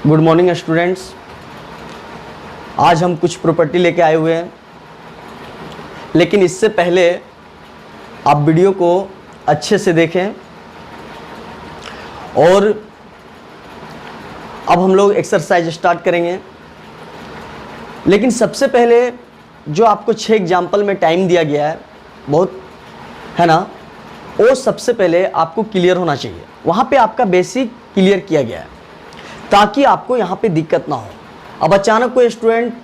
Good morning students. आज हम कुछ प्रॉपर्टी लेके आए हुए हैं, लेकिन इससे पहले आप वीडियो को अच्छे से देखें। और अब हम लोग एक्सरसाइज स्टार्ट करेंगे, लेकिन सबसे पहले जो आपको 6 एग्जाम्पल में टाइम दिया गया है, बहुत है ना, वो सबसे पहले आपको क्लियर होना चाहिए। वहाँ पे आपका बेसिक क्लियर किया गया है ताकि आपको यहाँ पे दिक्कत ना हो। अब अचानक कोई स्टूडेंट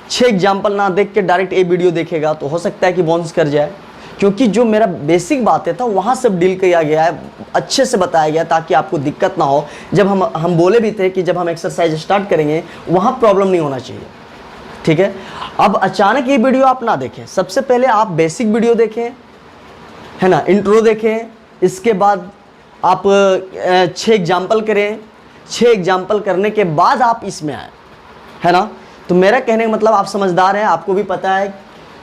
6 एग्जाम्पल ना देख के डायरेक्ट ए वीडियो देखेगा तो हो सकता है कि बाउंस कर जाए, क्योंकि जो मेरा बेसिक बातें था वहाँ सब डील किया गया है, अच्छे से बताया गया ताकि आपको दिक्कत ना हो। जब हम बोले भी थे कि जब हम एक्सरसाइज स्टार्ट करेंगे वहाँ प्रॉब्लम नहीं होना चाहिए, ठीक है। अब अचानक ये वीडियो आप ना देखें, सबसे पहले आप बेसिक वीडियो देखें, है ना, इंट्रो देखें, इसके बाद आप 6 एग्जाम्पल करें, 6 एग्जाम्पल करने के बाद आप इसमें आए, है ना। तो मेरा कहने का मतलब आप समझदार हैं, आपको भी पता है,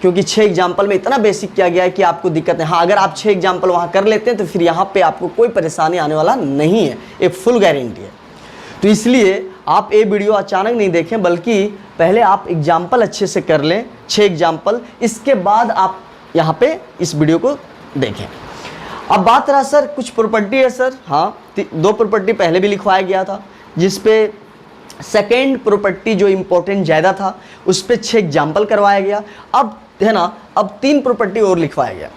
क्योंकि 6 एग्जाम्पल में इतना बेसिक किया गया है कि आपको दिक्कत है। हाँ, अगर आप 6 एग्जाम्पल वहाँ कर लेते हैं तो फिर यहाँ पे आपको कोई परेशानी आने वाला नहीं है, एक फुल गारंटी है। तो इसलिए आप ये वीडियो अचानक नहीं देखें, बल्कि पहले आप एग्जाम्पल अच्छे से कर लें, 6 एग्जाम्पल, इसके बाद आप यहाँ पे इस वीडियो को देखें। अब बात रहा सर कुछ प्रॉपर्टी है सर, हाँ 2 प्रॉपर्टी पहले भी लिखवाया गया था, जिसपे सेकेंड प्रॉपर्टी जो इम्पोर्टेंट ज़्यादा था उस पर 6 एग्जाम्पल करवाया गया। अब है ना, अब 3 प्रॉपर्टी और लिखवाया गया।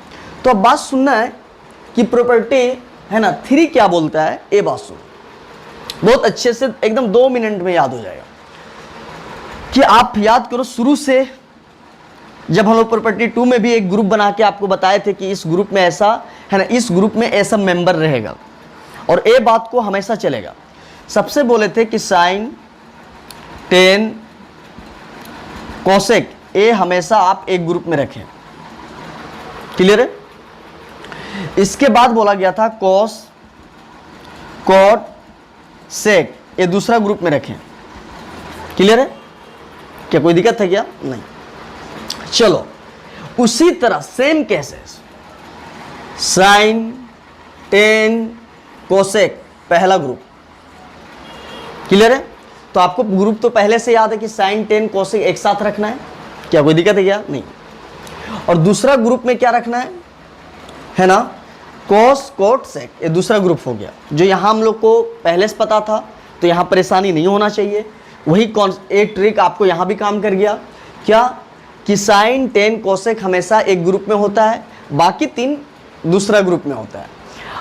तो अब बात सुनना है कि प्रॉपर्टी है ना 3 क्या बोलता है, ये बात सुनो बहुत अच्छे से, एकदम 2 मिनट में याद हो जाएगा। कि आप याद करो शुरू से, जब हम लोग प्रॉपर्टी 2 में भी एक ग्रुप बना के आपको बताए थे कि इस ग्रुप में ऐसा है ना, इस ग्रुप में ऐसा मेंबर रहेगा और ये बात को हमेशा चलेगा। सबसे बोले थे कि साइन, टेन, कोसेक, ये हमेशा आप एक ग्रुप में रखें, क्लियर है। इसके बाद बोला गया था कॉस, कॉट, सेक, ये दूसरा ग्रुप में रखें, क्लियर है। क्या कोई दिक्कत है क्या? नहीं। चलो उसी तरह same cases, sine, tan, cosec, पहला ग्रुप, क्लियर है। तो आपको ग्रुप तो पहले से याद है कि साइन, टेन, कोसेक एक साथ रखना है, क्या कोई दिक्कत है क्या? नहीं। और दूसरा ग्रुप में क्या रखना है ना, कॉस, कोट, सेक, ये दूसरा ग्रुप हो गया, जो यहां हम लोग को पहले से पता था, तो यहां परेशानी नहीं होना चाहिए। वही एक ट्रिक आपको यहां भी काम कर गया, क्या कि साइन, टेन, कोसेक हमेशा एक ग्रुप में होता है, बाकी 3 दूसरा ग्रुप में होता है।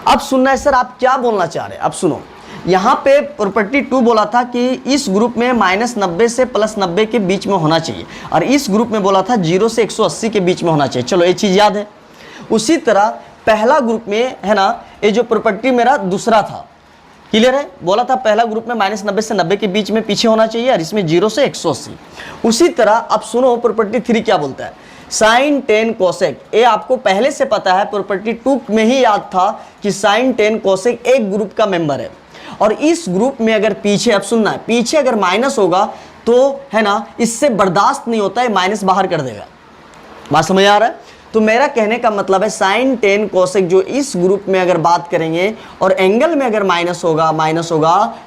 अब सुनना है सर आप क्या बोलना चाह रहे हैं। अब सुनो, यहाँ पे प्रॉपर्टी 2 बोला था कि इस ग्रुप में -90 से +90 के बीच में होना चाहिए, और इस ग्रुप में बोला था 0 से 180 के बीच में होना चाहिए। चलो ये चीज़ याद है। उसी तरह पहला ग्रुप में है ना, ये जो प्रॉपर्टी मेरा दूसरा था, क्लियर है, बोला था पहला ग्रुप में -90 से 90 के बीच में पीछे होना चाहिए, और इसमें 0 से 180। उसी तरह अब सुनो प्रॉपर्टी 3 क्या बोलता है, साइन, टेन, कोसेक, ये आपको पहले से पता है, प्रॉपर्टी 2 में ही याद था कि साइन, टेन, कोसेक एक ग्रुप का मेंबर है। और इस ग्रुप में अगर पीछे, अब सुनना है, पीछे अगर माइनस होगा तो है ना, इससे बर्दाश्त नहीं होता है, माइनस बाहर कर देगा। बात समझ आ रहा है। तो मेरा कहने का मतलब है साइन, टेन, कोसेक जो इस ग्रुप में अगर बात करेंगे और एंगल में अगर माइनस होगा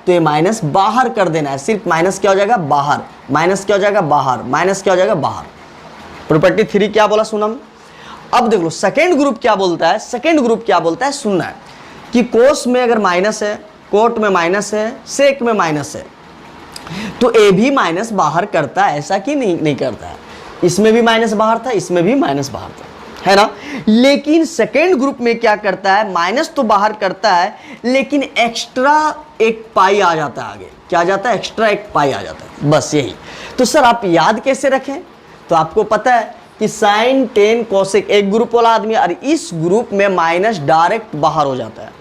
तो ये माइनस बाहर कर देना है। सिर्फ माइनस क्या हो जाएगा, बाहर, माइनस क्या हो जाएगा, बाहर, माइनस क्या हो जाएगा, बाहर। प्रॉपर्टी 3 क्या बोला सुनम। अब देख लो सेकेंड ग्रुप क्या बोलता है। सेकेंड ग्रुप क्या बोलता है, सुनना है कि कोस में अगर माइनस है, कोट में माइनस है, सेक में माइनस है, तो ए भी माइनस बाहर करता है, ऐसा कि नहीं करता है। इसमें भी माइनस बाहर था, इसमें भी माइनस बाहर था, है ना। लेकिन सेकेंड ग्रुप में क्या करता है, माइनस तो बाहर करता है, लेकिन एक्स्ट्रा एक पाई आ जाता है आगे। क्या आ जाता है, एक्स्ट्रा एक पाई आ जाता है, बस यही। तो सर आप याद कैसे रखें, तो आपको पता है कि साइन, टेन, कोसेक एक ग्रुप वाला आदमी, और इस ग्रुप में माइनस डायरेक्ट बाहर हो जाता है।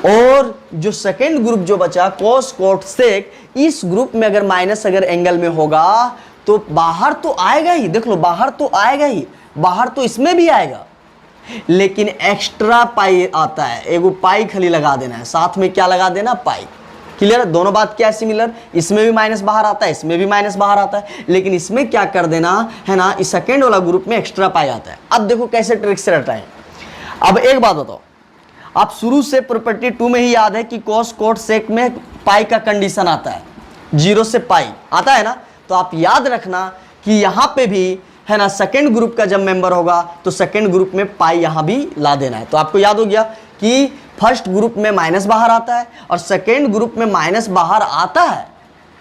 और जो सेकेंड ग्रुप जो बचा, कोस, कोट, सेक, इस ग्रुप में अगर माइनस अगर एंगल में होगा तो बाहर तो आएगा ही, देख लो बाहर तो आएगा ही, बाहर तो इसमें भी आएगा, लेकिन एक्स्ट्रा पाई आता है, एगो पाई खाली लगा देना है, साथ में क्या लगा देना, पाई। क्लियर है, दोनों बात क्या है, सिमिलर। इसमें भी माइनस बाहर आता है, इसमें भी माइनस बाहर आता है, लेकिन इसमें क्या कर देना है ना, इस सेकेंड वाला ग्रुप में एक्स्ट्रा पाई आता है। अब देखो कैसे ट्रिक से रटाएं। अब एक बात बताओ, आप शुरू से प्रॉपर्टी 2 में ही याद है कि कॉस, कोट, सेक में पाई का कंडीशन आता है, 0 से पाई आता है ना, तो आप याद रखना कि यहां पे भी है ना सेकेंड ग्रुप का जब मेंबर होगा तो सेकेंड ग्रुप में पाई यहां भी ला देना है। तो आपको याद हो गया कि फर्स्ट ग्रुप में माइनस बाहर आता है और सेकेंड ग्रुप में माइनस बाहर आता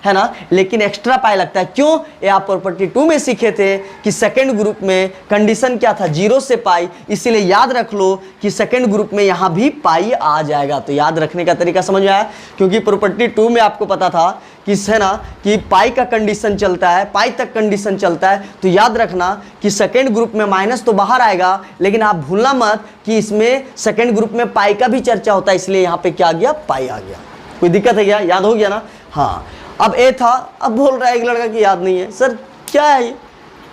है ना, लेकिन एक्स्ट्रा पाई लगता है। क्यों? ये आप प्रॉपर्टी 2 में सीखे थे कि सेकेंड ग्रुप में कंडीशन क्या था, 0 से पाई, इसीलिए याद रख लो कि सेकेंड ग्रुप में यहां भी पाई आ जाएगा। तो याद रखने का तरीका समझ आया, क्योंकि प्रॉपर्टी 2 में आपको पता था कि है ना कि पाई का कंडीशन चलता है, पाई तक कंडीशन चलता है। तो याद रखना कि सेकेंड ग्रुप में माइनस तो बाहर आएगा, लेकिन आप भूलना मत कि इसमें सेकेंड ग्रुप में पाई का भी चर्चा होता है, इसलिए यहां पे क्या आ गया, पाई आ गया। कोई दिक्कत है क्या? याद हो गया ना? हाँ। अब ए था, अब बोल रहा है एक लड़का कि याद नहीं है। सर क्या है ये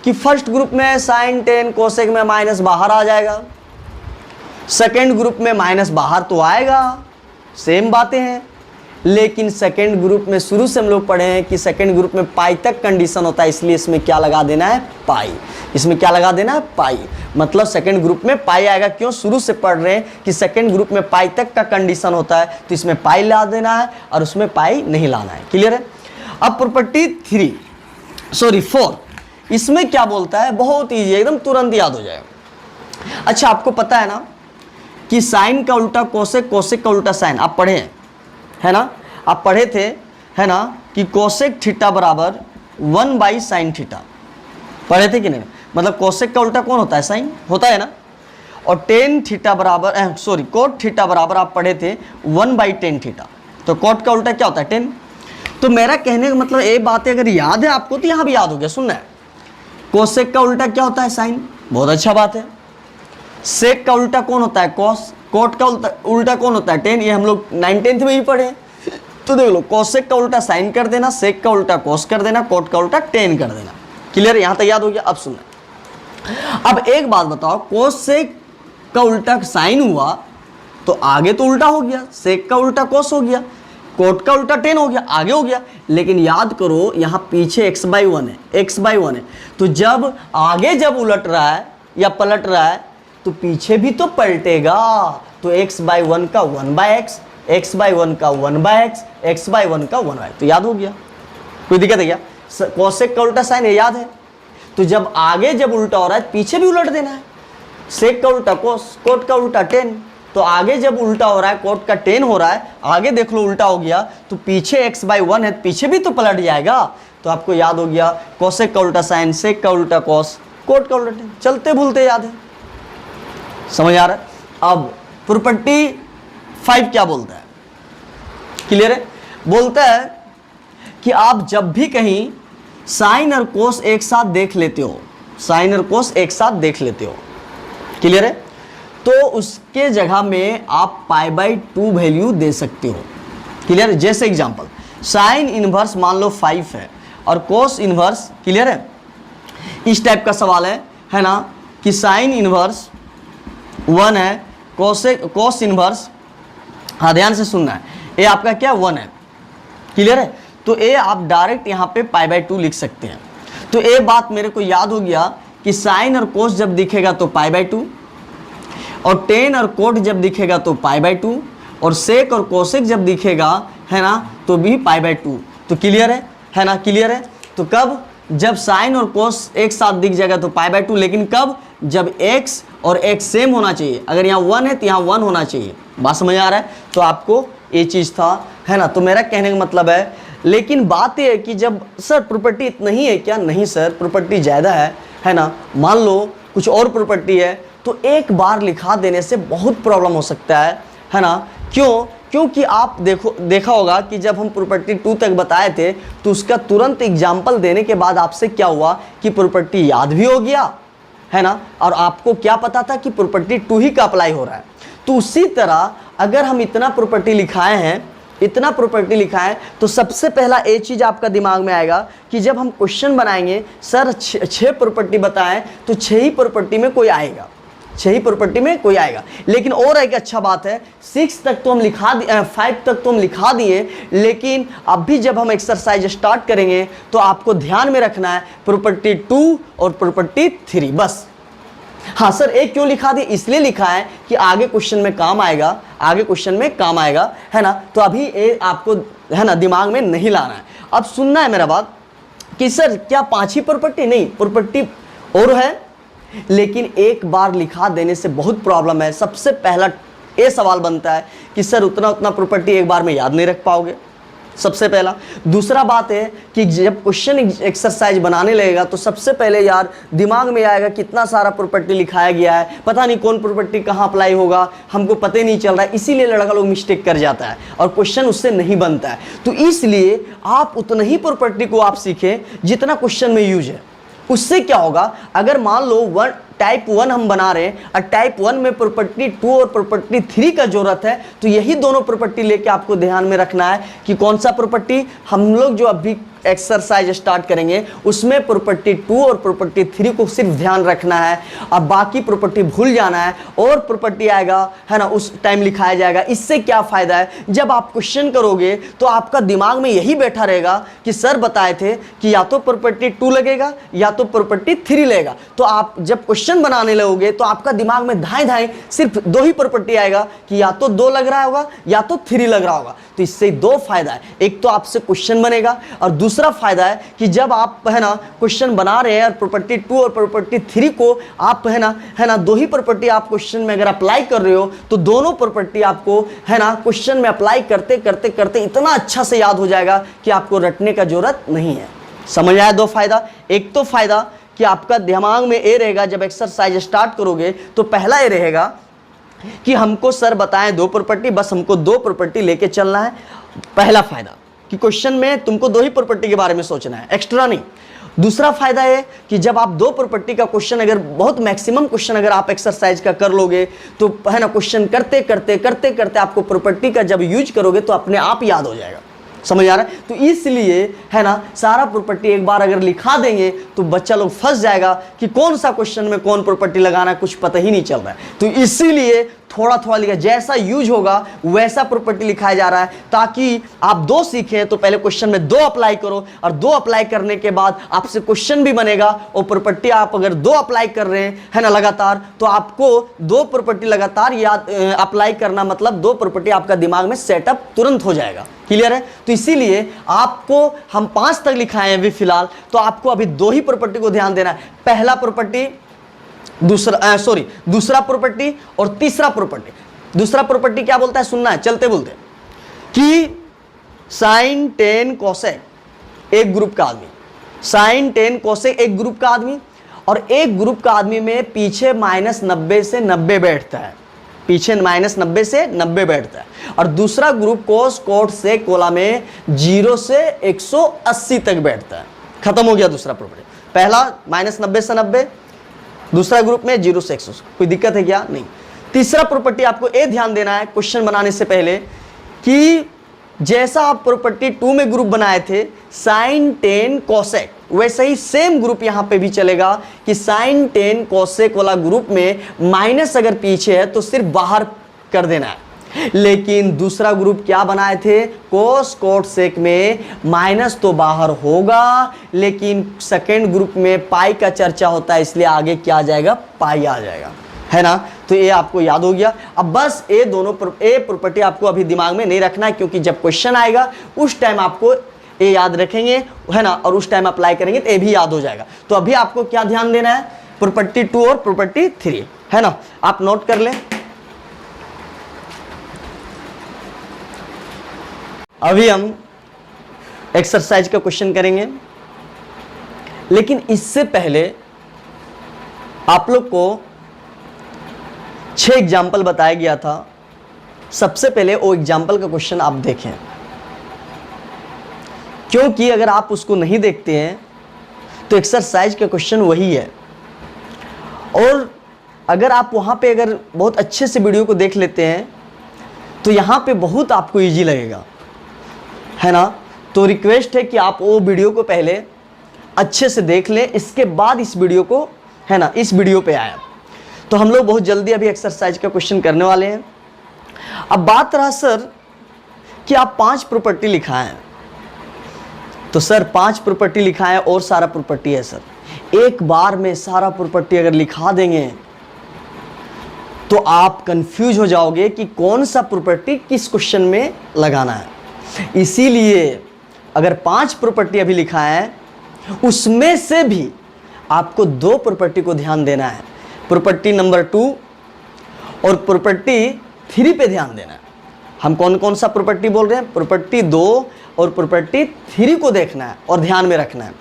कि फर्स्ट ग्रुप में साइन टेन कोसेक में माइनस बाहर आ जाएगा, सेकेंड ग्रुप में माइनस बाहर तो आएगा, सेम बातें हैं, लेकिन सेकेंड ग्रुप में शुरू से हम लोग पढ़े हैं कि सेकेंड ग्रुप में पाई तक कंडीशन होता है, इसलिए इसमें क्या लगा देना है, पाई। इसमें क्या लगा देना है, पाई। मतलब सेकेंड ग्रुप में पाई आएगा। क्यों? शुरू से पढ़ रहे हैं कि सेकेंड ग्रुप में पाई तक का कंडीशन होता है, तो इसमें पाई ला देना है और उसमें पाई नहीं लाना है। क्लियर है? अब प्रॉपर्टी 4, इसमें क्या बोलता है, बहुत ईजी, एकदम तुरंत याद हो जाएगा। अच्छा, आपको पता है ना कि साइन का उल्टा कोसेक, कोसेक का उल्टा साइन, आप पढ़े हैं, है ना? आप पढ़े थे, है ना, कि कोसेक थीटा बराबर 1/sin थीटा, पढ़े थे कि नहीं? मतलब कोसेक का उल्टा कौन होता है, साइन होता है ना। और टेन थीटा बराबर कोट थीटा बराबर आप पढ़े थे 1/tan थीटा। तो कोट का उल्टा क्या होता है, 10। तो मेरा कहने का मतलब ये बात है, अगर याद है आपको तो यहां भी याद हो गया। सुनना है, कोसेक का उल्टा क्या होता है, साइन। बहुत अच्छा बात है। सेक का उल्टा कौन होता है, कॉस। कोट का उल्टा कौन होता है, 10। ये हम लोग 9th में ही पढ़े। तो देख लो, कोसेक का उल्टा साइन कर देना, सेक का उल्टा कॉस कर देना, कोट का उल्टा 10 कर देना। क्लियर? यहां तक याद हो गया। अब सुनना, अब एक बात बताओ, कोसेक का उल्टा साइन हुआ तो आगे तो उल्टा हो गया, सेक का उल्टा कॉस हो गया, कोट का उल्टा 10 हो गया, आगे हो गया। लेकिन याद करो यहां पीछे x/1 है, x/1 है। तो जब आगे जब उलट रहा है या पलट रहा है तो पीछे भी तो पलटेगा। तो x/1 का 1/x, x/1 का 1/x, x/1 का 1/x। तो याद हो गया? कोई दिक्कत है क्या? कोसेक का उल्टा साइन है, याद है? तो जब आगे जब उल्टा हो रहा है पीछे भी उलट देना है। सेक का उल्टा कोस, कोट का उल्टा 10। तो आगे जब उल्टा हो रहा है, कोट का 10 हो रहा है, आगे देख लो उल्टा हो गया, तो पीछे x/1 है, पीछे भी तो पलट जाएगा। तो आपको याद हो गया, कोसेक का उल्टा साइन, सेक का उल्टा कोस, कोट का उल्टा 10। चलते भूलते याद है, समझ आ रहा है? अब प्रॉपर्टी 5 क्या बोलता है? क्लियर है? बोलता है कि आप जब भी कहीं साइन और कोस एक साथ देख लेते हो, साइन और कोस एक साथ देख लेते हो, क्लियर है, तो उसके जगह में आप π/2 वैल्यू दे सकते हो। क्लियर है? जैसे एग्जांपल, साइन इनवर्स मान लो 5 है और कोस इनवर्स, क्लियर है, इस टाइप का सवाल है ना, कि साइन इनवर्स 1 है, कोस इनवर्स, हाँ ध्यान से सुनना है, ये आपका क्या 1 है। क्लियर है? तो ये आप डायरेक्ट यहाँ पे π/2 लिख सकते हैं। तो ये बात मेरे को याद हो गया कि साइन और कोस जब दिखेगा तो π/2, और टेन और कोट जब दिखेगा तो π/2, और सेक और कोसेक जब दिखेगा, है ना, तो भी π/2। तो क्लियर है ना? क्लियर है? तो कब? जब साइन और कोस एक साथ दिख जाएगा तो π/2, लेकिन कब? जब x और x सेम होना चाहिए। अगर यहाँ 1 है तो यहाँ 1 होना चाहिए। बात समझ आ रहा है? तो आपको ये चीज़ था, है ना। तो मेरा कहने का मतलब है, लेकिन बात यह है कि जब सर प्रॉपर्टी इतना ही है क्या, नहीं सर, प्रॉपर्टी ज़्यादा है ना। मान लो कुछ और प्रॉपर्टी है तो एक बार लिखा देने से बहुत प्रॉब्लम हो सकता है ना। क्यों? क्योंकि आप देखा होगा कि जब हम प्रॉपर्टी 2 तक बताए थे तो उसका तुरंत एग्जाम्पल देने के बाद आपसे क्या हुआ कि प्रॉपर्टी याद भी हो गया, है ना, और आपको क्या पता था कि प्रॉपर्टी 2 ही का अप्लाई हो रहा है। तो उसी तरह अगर हम इतना प्रॉपर्टी लिखाए हैं, इतना प्रॉपर्टी लिखा है, तो सबसे पहला एक चीज़ आपका दिमाग में आएगा कि जब हम क्वेश्चन बनाएंगे, सर 6 प्रॉपर्टी बताएं तो 6 ही प्रॉपर्टी में कोई आएगा, 6 ही प्रॉपर्टी में कोई आएगा। लेकिन और एक अच्छा बात है, 6 तक तो हम लिखा दिए, 5 तक तो हम लिखा दिए, लेकिन अब भी जब हम एक्सरसाइज स्टार्ट करेंगे तो आपको ध्यान में रखना है प्रॉपर्टी 2 और प्रॉपर्टी 3 बस। हाँ सर एक क्यों लिखा दिया? इसलिए लिखा है कि आगे क्वेश्चन में काम आएगा, आगे क्वेश्चन में काम आएगा, है ना। तो अभी ये आपको, है ना, दिमाग में नहीं लाना है। अब सुनना है मेरा बात कि सर क्या 5 ही प्रॉपर्टी? नहीं, प्रॉपर्टी और है, लेकिन एक बार लिखा देने से बहुत प्रॉब्लम है। सबसे पहला ये सवाल बनता है कि सर उतना प्रॉपर्टी एक बार में याद नहीं रख पाओगे, सबसे पहला। दूसरा बात है कि जब क्वेश्चन एक्सरसाइज बनाने लगेगा तो सबसे पहले यार दिमाग में आएगा कितना सारा प्रॉपर्टी लिखाया गया है, पता नहीं कौन प्रॉपर्टी कहाँ अप्लाई होगा, हमको पता ही नहीं चल रहा है, इसीलिए लड़का लोग मिस्टेक कर जाता है और क्वेश्चन उससे नहीं बनता है। तो इसलिए आप उतना ही प्रॉपर्टी को आप सीखें जितना क्वेश्चन में यूज है। उससे क्या होगा, अगर मान लो टाइप 1 हम बना रहे हैं और टाइप 1 में प्रॉपर्टी 2 और प्रॉपर्टी 3 का जरूरत है, तो यही दोनों प्रॉपर्टी लेके आपको ध्यान में रखना है कि कौन सा प्रॉपर्टी हम लोग जो अभी एक्सरसाइज स्टार्ट करेंगे उसमें प्रॉपर्टी 2 और प्रॉपर्टी 3 को सिर्फ ध्यान रखना है, अब बाकी प्रॉपर्टी भूल जाना है और प्रॉपर्टी आएगा है ना उस टाइम लिखाया जाएगा। इससे क्या फायदा है, जब आप क्वेश्चन करोगे तो आपका दिमाग में यही बैठा रहेगा कि सर बताए थे कि या तो प्रॉपर्टी 2 लगेगा या तो प्रॉपर्टी 3 लगेगा। तो आप जब क्वेश्चन बनाने लगोगे तो आपका दिमाग में धाए सिर्फ 2 ही प्रॉपर्टी आएगा कि या तो 2 लग रहा होगा या तो 3 लग रहा होगा। तो इससे 2 फायदा है, एक तो आपसे क्वेश्चन बनेगा और दूसरा फायदा है कि जब आप है ना क्वेश्चन बना रहे हैं और प्रॉपर्टी 2 और प्रॉपर्टी 3 को आप है ना 2 ही प्रॉपर्टी आप क्वेश्चन में अगर अप्लाई कर रहे हो तो दोनों प्रॉपर्टी आपको है ना क्वेश्चन में अप्लाई करते करते करते इतना अच्छा से याद हो जाएगा कि आपको रटने का जरूरत नहीं है। समझ आया 2 फायदा? एक तो फायदा कि आपका दिमाग में ये रहेगा जब एक्सरसाइज स्टार्ट करोगे तो पहला ये रहेगा कि हमको सर बताएं 2 प्रॉपर्टी, बस हमको 2 प्रॉपर्टी लेके चलना है। पहला फायदा कि क्वेश्चन में तुमको 2 ही प्रॉपर्टी के बारे में सोचना है, एक्स्ट्रा नहीं। दूसरा फायदा है कि जब आप 2 प्रॉपर्टी का क्वेश्चन अगर बहुत मैक्सिमम क्वेश्चन अगर आप एक्सरसाइज का कर लोगे तो है ना क्वेश्चन करते करते करते करते आपको प्रॉपर्टी का जब यूज करोगे तो अपने आप याद हो जाएगा। समझ आ रहा है? तो इसलिए है ना सारा प्रॉपर्टी एक बार अगर लिखा देंगे तो बच्चा लोग फंस जाएगा कि कौन सा क्वेश्चन में कौन प्रॉपर्टी लगाना है, कुछ पता ही नहीं चल रहा है। तो इसीलिए थोड़ा थोड़ा लिखा, जैसा यूज होगा वैसा प्रॉपर्टी लिखाया जा रहा है ताकि आप 2 सीखें तो पहले क्वेश्चन में 2 अप्लाई करो और 2 अप्लाई करने के बाद आपसे क्वेश्चन भी बनेगा और प्रॉपर्टी आप अगर 2 अप्लाई कर रहे हैं है ना लगातार तो आपको 2 प्रॉपर्टी लगातार याद अप्लाई करना मतलब 2 प्रॉपर्टी आपका दिमाग में सेटअप तुरंत हो जाएगा। क्लियर है? तो इसीलिए आपको हम 5 तक लिखाए हैं अभी फिलहाल, तो आपको अभी 2 ही प्रॉपर्टी को ध्यान देना है। पहला प्रॉपर्टी, दूसरा प्रॉपर्टी और तीसरा प्रॉपर्टी। दूसरा प्रॉपर्टी क्या बोलता है सुनना है, चलते बोलते हैं कि साइन टेन कोसेक एक ग्रुप का आदमी, साइन टेन कोसेक एक ग्रुप का आदमी, और एक ग्रुप का आदमी में पीछे -90 से 90 बैठता है, पीछे -90 से 90 बैठता है, और दूसरा ग्रुप कोस कोट से कोला में 0 से 180 तक बैठता है। खत्म हो गया दूसरा प्रॉपर्टी। पहला -90 से 90, दूसरा ग्रुप में 0 से 100। कोई दिक्कत है क्या? नहीं। तीसरा प्रॉपर्टी आपको ये ध्यान देना है क्वेश्चन बनाने से पहले कि जैसा आप प्रॉपर्टी 2 में ग्रुप बनाए थे साइन टेन कोसेक, वैसे ही सेम ग्रुप यहां पे भी चलेगा कि साइन टेन कोसेक वाला ग्रुप में माइनस अगर पीछे है तो सिर्फ बाहर कर देना है। लेकिन दूसरा ग्रुप क्या बनाए थे, कोस कोट सेक में माइनस तो बाहर होगा लेकिन सेकेंड ग्रुप में पाई का चर्चा होता है, इसलिए आगे क्या आ जाएगा, पाई आ जाएगा, है ना। तो ये आपको याद हो गया। अब बस ये दोनों प्रॉपर्टी आपको अभी दिमाग में नहीं रखना है क्योंकि जब क्वेश्चन आएगा उस टाइम आपको ये याद रखेंगे, है ना, और उस टाइम अप्लाई करेंगे तो ये भी याद हो जाएगा। तो अभी आपको क्या ध्यान देना है, प्रॉपर्टी 2 और प्रॉपर्टी 3, है ना। आप नोट कर लें। अभी हम एक्सरसाइज का क्वेश्चन करेंगे, लेकिन इससे पहले आप लोग को 6 एग्जाम्पल बताया गया था। सबसे पहले वो एग्जाम्पल का क्वेश्चन आप देखें, क्योंकि अगर आप उसको नहीं देखते हैं तो एक्सरसाइज का क्वेश्चन वही है, और अगर आप वहां पे अगर बहुत अच्छे से वीडियो को देख लेते हैं तो यहां पे बहुत आपको इजी लगेगा, है ना। तो रिक्वेस्ट है कि आप वो वीडियो को पहले अच्छे से देख लें, इसके बाद इस वीडियो को, है ना, इस वीडियो पे आया। तो हम लोग बहुत जल्दी अभी एक्सरसाइज का क्वेश्चन करने वाले हैं। अब बात रहा सर कि आप 5 प्रॉपर्टी लिखा है, तो सर 5 प्रॉपर्टी लिखा है और सारा प्रॉपर्टी है सर, एक बार में सारा प्रॉपर्टी अगर लिखा देंगे तो आप कंफ्यूज हो जाओगे कि कौन सा प्रॉपर्टी किस क्वेश्चन में लगाना है। इसीलिए अगर 5 प्रॉपर्टी अभी लिखा है, उसमें से भी आपको 2 प्रॉपर्टी को ध्यान देना है, प्रॉपर्टी नंबर 2 और प्रॉपर्टी 3 पे ध्यान देना है। हम कौन कौन सा प्रॉपर्टी बोल रहे हैं? प्रॉपर्टी 2 और प्रॉपर्टी 3 को देखना है और ध्यान में रखना है।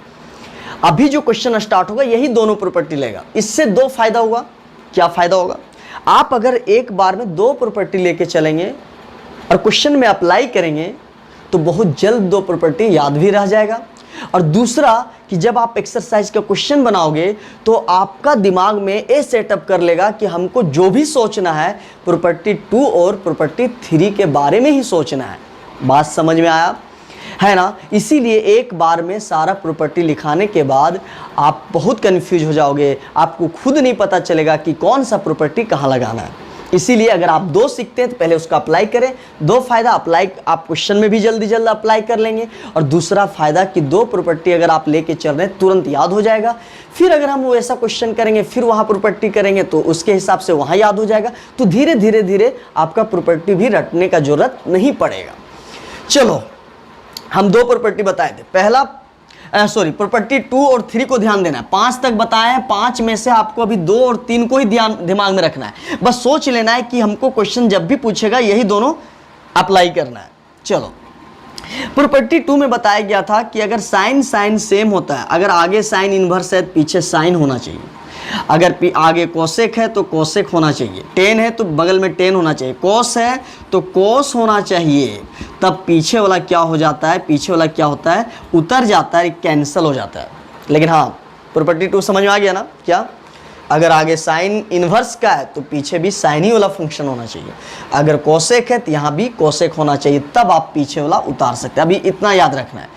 अभी जो क्वेश्चन स्टार्ट होगा यही दोनों प्रॉपर्टी लेगा। इससे 2 फायदा होगा। क्या फायदा होगा? आप अगर एक बार में 2 प्रॉपर्टी लेके चलेंगे और क्वेश्चन में अप्लाई करेंगे तो बहुत जल्द 2 प्रॉपर्टी याद भी रह जाएगा। और दूसरा कि जब आप एक्सरसाइज का क्वेश्चन बनाओगे तो आपका दिमाग में ये सेटअप कर लेगा कि हमको जो भी सोचना है प्रॉपर्टी 2 और प्रॉपर्टी 3 के बारे में ही सोचना है। बात समझ में आया है ना? इसीलिए एक बार में सारा प्रॉपर्टी लिखाने के बाद आप बहुत कंफ्यूज हो जाओगे, आपको खुद नहीं पता चलेगा कि कौन सा प्रॉपर्टी कहाँ लगाना है। इसीलिए अगर आप 2 सीखते हैं तो पहले उसका अप्लाई करें। 2 फायदा, अप्लाई आप क्वेश्चन में भी जल्दी अप्लाई कर लेंगे, और दूसरा फायदा कि 2 प्रॉपर्टी अगर आप लेके चल रहे हैं तुरंत याद हो जाएगा। फिर अगर हम वैसा क्वेश्चन करेंगे फिर वहाँ प्रॉपर्टी करेंगे तो उसके हिसाब से वहाँ याद हो जाएगा। तो धीरे धीरे धीरे आपका प्रॉपर्टी भी रटने का जरूरत नहीं पड़ेगा। चलो हम 2 प्रॉपर्टी बताए थे। पहला प्रॉपर्टी 2 और 3 को ध्यान देना है। 5 तक बताए हैं, 5 में से आपको अभी 2 और 3 को ही दिमाग में रखना है। बस सोच लेना है कि हमको क्वेश्चन जब भी पूछेगा यही दोनों अप्लाई करना है। चलो प्रॉपर्टी 2 में बताया गया था कि अगर साइन सेम होता है, अगर आगे साइन इनवर्स है पीछे साइन होना चाहिए, अगर आगे कोसेक है तो कोसेक होना चाहिए, टेन है तो बगल में टेन होना चाहिए, कोस है तो कोस होना चाहिए, तब पीछे वाला क्या हो जाता है? पीछे वाला क्या होता है? उतर जाता है, कैंसिल हो जाता है। लेकिन हाँ, प्रॉपर्टी 2 समझ में आ गया ना? क्या? अगर आगे साइन इनवर्स का है तो पीछे भी साइन ही वाला फंक्शन होना चाहिए, अगर कोसेक है तो यहाँ भी कोसेक होना चाहिए, तब आप पीछे वाला उतार सकते हैं। अभी इतना याद रखना है।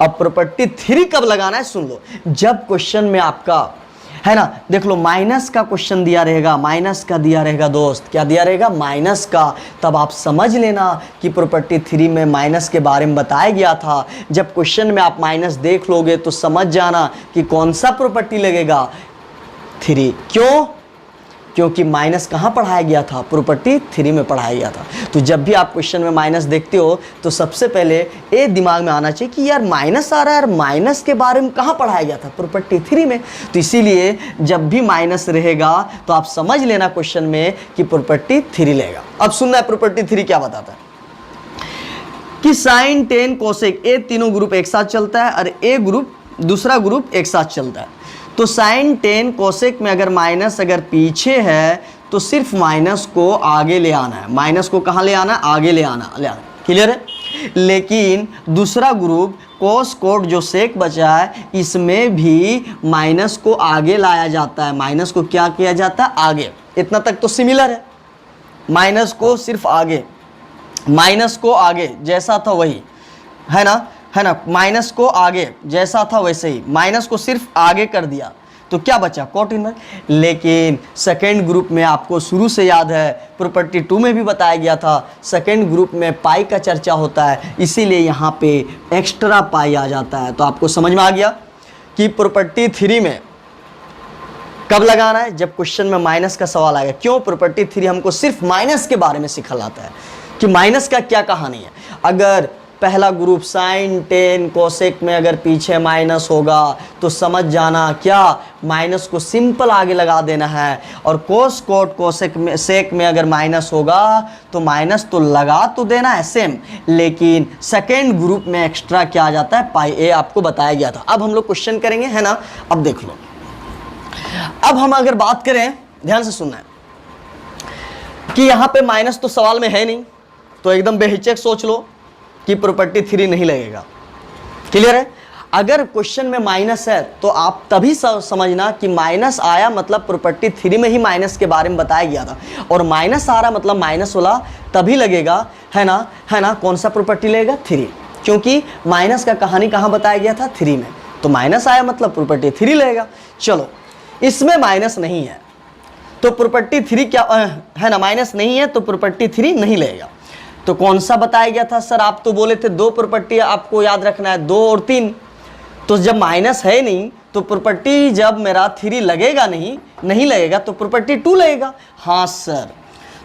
अब प्रॉपर्टी 3 कब लगाना है सुन लो, जब क्वेश्चन में आपका है ना, देख लो माइनस का क्वेश्चन दिया रहेगा, माइनस का दिया रहेगा दोस्त, क्या दिया रहेगा? माइनस का। तब आप समझ लेना कि प्रॉपर्टी 3 में माइनस के बारे में बताया गया था। जब क्वेश्चन में आप माइनस देख लोगे तो समझ जाना कि कौन सा प्रॉपर्टी लगेगा? 3। क्यों? क्योंकि माइनस कहाँ पढ़ाया गया था? प्रॉपर्टी 3 में पढ़ाया गया था। तो जब भी आप क्वेश्चन में माइनस देखते हो तो सबसे पहले ये दिमाग में आना चाहिए कि यार माइनस आ रहा है, यार माइनस के बारे में कहाँ पढ़ाया गया था? प्रॉपर्टी 3 में। तो इसीलिए जब भी माइनस रहेगा तो आप समझ लेना क्वेश्चन में कि प्रॉपर्टी 3 लेगा। अब सुनना है प्रॉपर्टी 3 क्या बताता है कि साइन टेन कोसेक ये तीनों ग्रुप एक साथ चलता है और ए ग्रुप दूसरा ग्रुप एक साथ चलता है। तो साइन टेन कोसेक में अगर माइनस अगर पीछे है तो सिर्फ माइनस को आगे ले आना है। माइनस को कहाँ ले आना है? आगे ले आना। क्लियर है? लेकिन दूसरा ग्रुप कोस कोट जो सेक बचा है इसमें भी माइनस को आगे लाया जाता है। माइनस को क्या किया जाता है? आगे। इतना तक तो सिमिलर है। माइनस को सिर्फ आगे, माइनस को आगे जैसा था वही है ना, है ना? माइनस को आगे जैसा था वैसे ही, माइनस को सिर्फ आगे कर दिया तो क्या बचा? Cot inverse. लेकिन सेकेंड ग्रुप में आपको शुरू से याद है, प्रॉपर्टी 2 में भी बताया गया था, सेकेंड ग्रुप में पाई का चर्चा होता है, इसीलिए यहाँ पे एक्स्ट्रा पाई आ जाता है। तो आपको समझ में आ गया कि प्रॉपर्टी 3 में कब लगाना है? जब क्वेश्चन में माइनस का सवाल आएगा। क्यों? प्रॉपर्टी 3 हमको सिर्फ माइनस के बारे में सिखाता है कि माइनस का क्या कहानी है। अगर पहला ग्रुप साइन टेन कोसेक में अगर पीछे माइनस होगा तो समझ जाना क्या? माइनस को सिंपल आगे लगा देना है। और कोस कोट कोसेक में सेक में अगर माइनस होगा तो माइनस तो लगा तो देना है सेम, लेकिन सेकेंड ग्रुप में एक्स्ट्रा क्या आ जाता है? पाई। ए आपको बताया गया था। अब हम लोग क्वेश्चन करेंगे, है ना? अब देख लो, अब हम अगर बात करें, ध्यान से सुनना है कि यहाँ पे माइनस तो सवाल में है नहीं, तो एकदम बेहिचक सोच लो कि प्रॉपर्टी 3 नहीं लगेगा। क्लियर है? अगर क्वेश्चन में माइनस है तो आप तभी समझना कि माइनस आया मतलब प्रॉपर्टी 3 में ही माइनस के बारे में बताया गया था, और माइनस आ रहा मतलब माइनस वाला तभी लगेगा, है ना? है ना? कौन सा प्रॉपर्टी लगेगा? 3, क्योंकि माइनस का कहानी कहाँ बताया गया था? 3 में। तो माइनस आया मतलब प्रॉपर्टी 3 लगेगा। चलो इसमें माइनस नहीं है तो प्रॉपर्टी 3 क्या है ना? माइनस नहीं है तो प्रॉपर्टी 3 नहीं लगेगा। तो कौन सा बताया गया था? सर आप तो बोले थे 2 प्रॉपर्टी आपको याद रखना है, 2 और 3। तो जब माइनस है नहीं तो प्रॉपर्टी जब मेरा 3 लगेगा नहीं लगेगा तो प्रॉपर्टी 2 लगेगा। हाँ सर,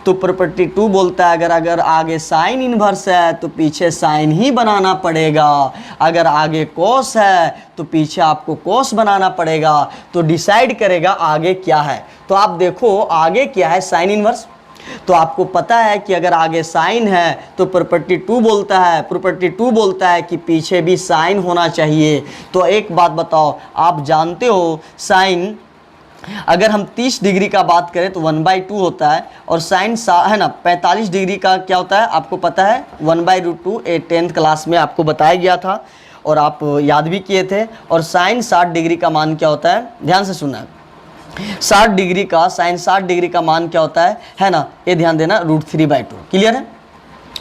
तो प्रॉपर्टी 2 बोलता है अगर आगे साइन इन्वर्स है तो पीछे साइन ही बनाना पड़ेगा, अगर आगे कॉस है तो पीछे आपको कॉस बनाना पड़ेगा। तो डिसाइड करेगा आगे क्या है। तो आप देखो आगे क्या है, साइन इन्वर्स। तो आपको पता है कि अगर आगे साइन है तो प्रॉपर्टी 2 बोलता है कि पीछे भी साइन होना चाहिए। तो एक बात बताओ, आप जानते हो साइन अगर हम 30 डिग्री का बात करें तो 1/2 होता है, और साइन है ना 45 डिग्री का क्या होता है आपको पता है 1/√2। 10th क्लास में आपको बताया गया था और आप याद भी किए थे। और साइन 60 डिग्री का मान क्या होता है, ध्यान से सुनना, 60 डिग्री का साइन 60 डिग्री का मान क्या होता है ना, ये ध्यान देना √3/2। क्लियर है?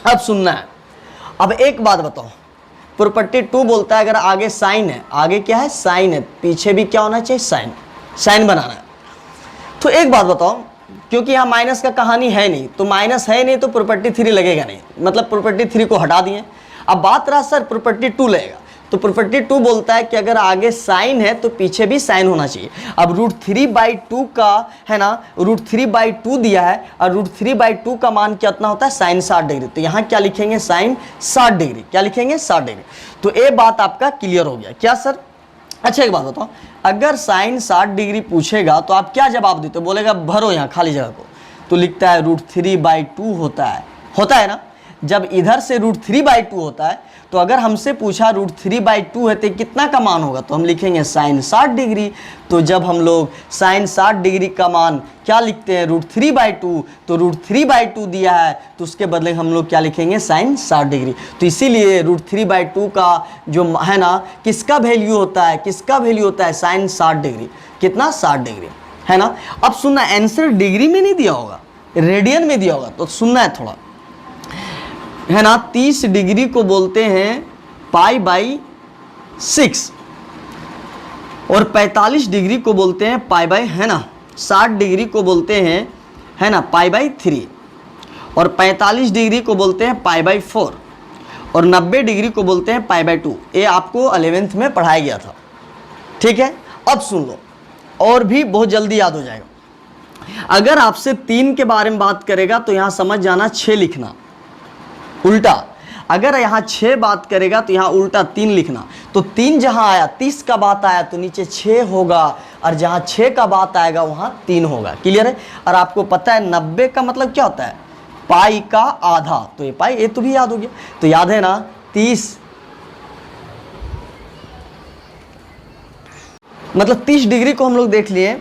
अब सुनना है। अब एक बात बताओ, प्रॉपर्टी 2 बोलता है अगर आगे साइन है, आगे क्या है साइन है, पीछे भी क्या होना चाहिए साइन बनाना है। तो एक बात बताओ, क्योंकि यहाँ माइनस का कहानी है नहीं, तो माइनस है नहीं तो प्रॉपर्टी 3 लगेगा नहीं, मतलब प्रॉपर्टी 3 को हटा दिए। अब बात रहा सर प्रॉपर्टी 2 लगेगा, तो प्रॉपर्टी 2 बोलता है कि अगर आगे साइन है तो पीछे भी साइन होना चाहिए। अब √3/2 का है ना, √3/2 दिया है और √3/2 का मान कितना होता है साइन 60 डिग्री। तो यहाँ क्या लिखेंगे साइन 60 डिग्री, क्या लिखेंगे 60 डिग्री। तो ये बात आपका क्लियर हो गया क्या सर? अच्छा एक बात बताओ, अगर साइन 60 डिग्री पूछेगा तो आप क्या जवाब देते हो? बोलेगा भरो यहाँ खाली जगह को, तो लिखता है √3/2 होता है ना। जब इधर से √3/2 होता है तो अगर हमसे पूछा √3/2 है तो कितना का मान होगा, तो हम लिखेंगे साइन 60 डिग्री। तो जब हम लोग साइन 60 डिग्री का मान क्या लिखते हैं √3/2, तो √3/2 दिया है तो उसके बदले हम लोग क्या लिखेंगे साइन 60 डिग्री। तो इसीलिए √3/2 का जो है ना किसका वैल्यू होता है साइन 60 डिग्री, कितना 60 डिग्री है ना। अब सुनना, आंसर डिग्री में नहीं दिया होगा, रेडियन में दिया होगा, तो सुनना है थोड़ा है ना। 30 डिग्री को बोलते हैं π/6 और 45 डिग्री को बोलते हैं π/ है ना, 60 डिग्री को बोलते हैं है ना π/3 और 45 डिग्री को बोलते हैं π/4 और 90 डिग्री को बोलते हैं π/2। ये आपको 11th में पढ़ाया गया था, ठीक है। अब सुन लो, और भी बहुत जल्दी याद हो जाएगा। अगर आपसे 3 के बारे में बात करेगा तो यहाँ समझ जाना 6 लिखना, उल्टा अगर यहाँ 6 बात करेगा तो यहाँ उल्टा 3 लिखना। तो 3 जहाँ आया 30 का बात आया तो नीचे 6 होगा, और जहाँ 6 का बात आएगा वहाँ 3 होगा। क्लियर है? और आपको पता है 90 का मतलब क्या होता है पाई का आधा, तो ये पाई, ये तो भी याद हो गया। तो याद है ना 30 मतलब 30 डिग्री को हम लोग देख लिए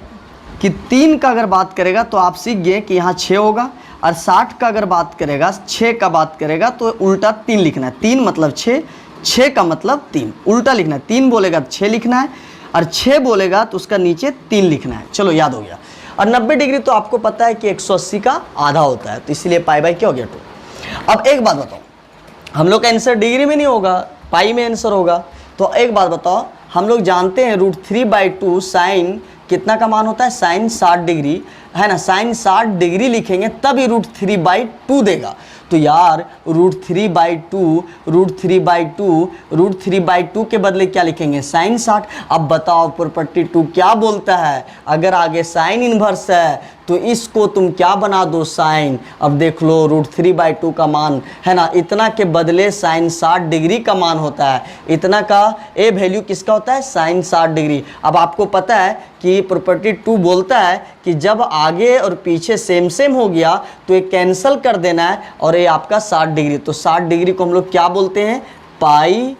कि 3 का अगर बात करेगा तो आप सीख गए कि यहाँ 6 होगा, और 60 का अगर बात करेगा 6 का बात करेगा तो उल्टा 3 लिखना है। 3 मतलब 6, 6 का मतलब 3, उल्टा लिखना है। 3 बोलेगा तो 6 लिखना है, और 6 बोलेगा तो उसका नीचे 3 लिखना है। चलो याद हो गया। और 90 डिग्री तो आपको पता है कि 180 का आधा होता है, तो इसीलिए π/, क्या हो गया 2। अब एक बात बताओ, हम लोग का आंसर डिग्री में नहीं होगा, पाई में आंसर होगा। तो एक बात बताओ, हम लोग जानते हैं √3/2 साइन कितना का मान होता है साइन 60 डिग्री है ना, साइन 60 डिग्री लिखेंगे तभी √3/2 देगा। तो यार √3/2 के बदले क्या लिखेंगे साइन 60। अब बताओ प्रॉपर्टी 2 क्या बोलता है, अगर आगे साइन इन्वर्स है तो इसको तुम क्या बना दो साइन। अब देख लो √3/2 का मान है ना, इतना के बदले साइन 60 डिग्री का मान होता है, इतना का ए वैल्यू किसका होता है साइन 60 डिग्री। अब आपको पता है कि प्रॉपर्टी 2 बोलता है कि जब आगे और पीछे सेम हो गया तो ये कैंसिल कर देना है, और ये आपका 60 डिग्री। तो 60 डिग्री को हम लोग क्या बोलते हैं पाई।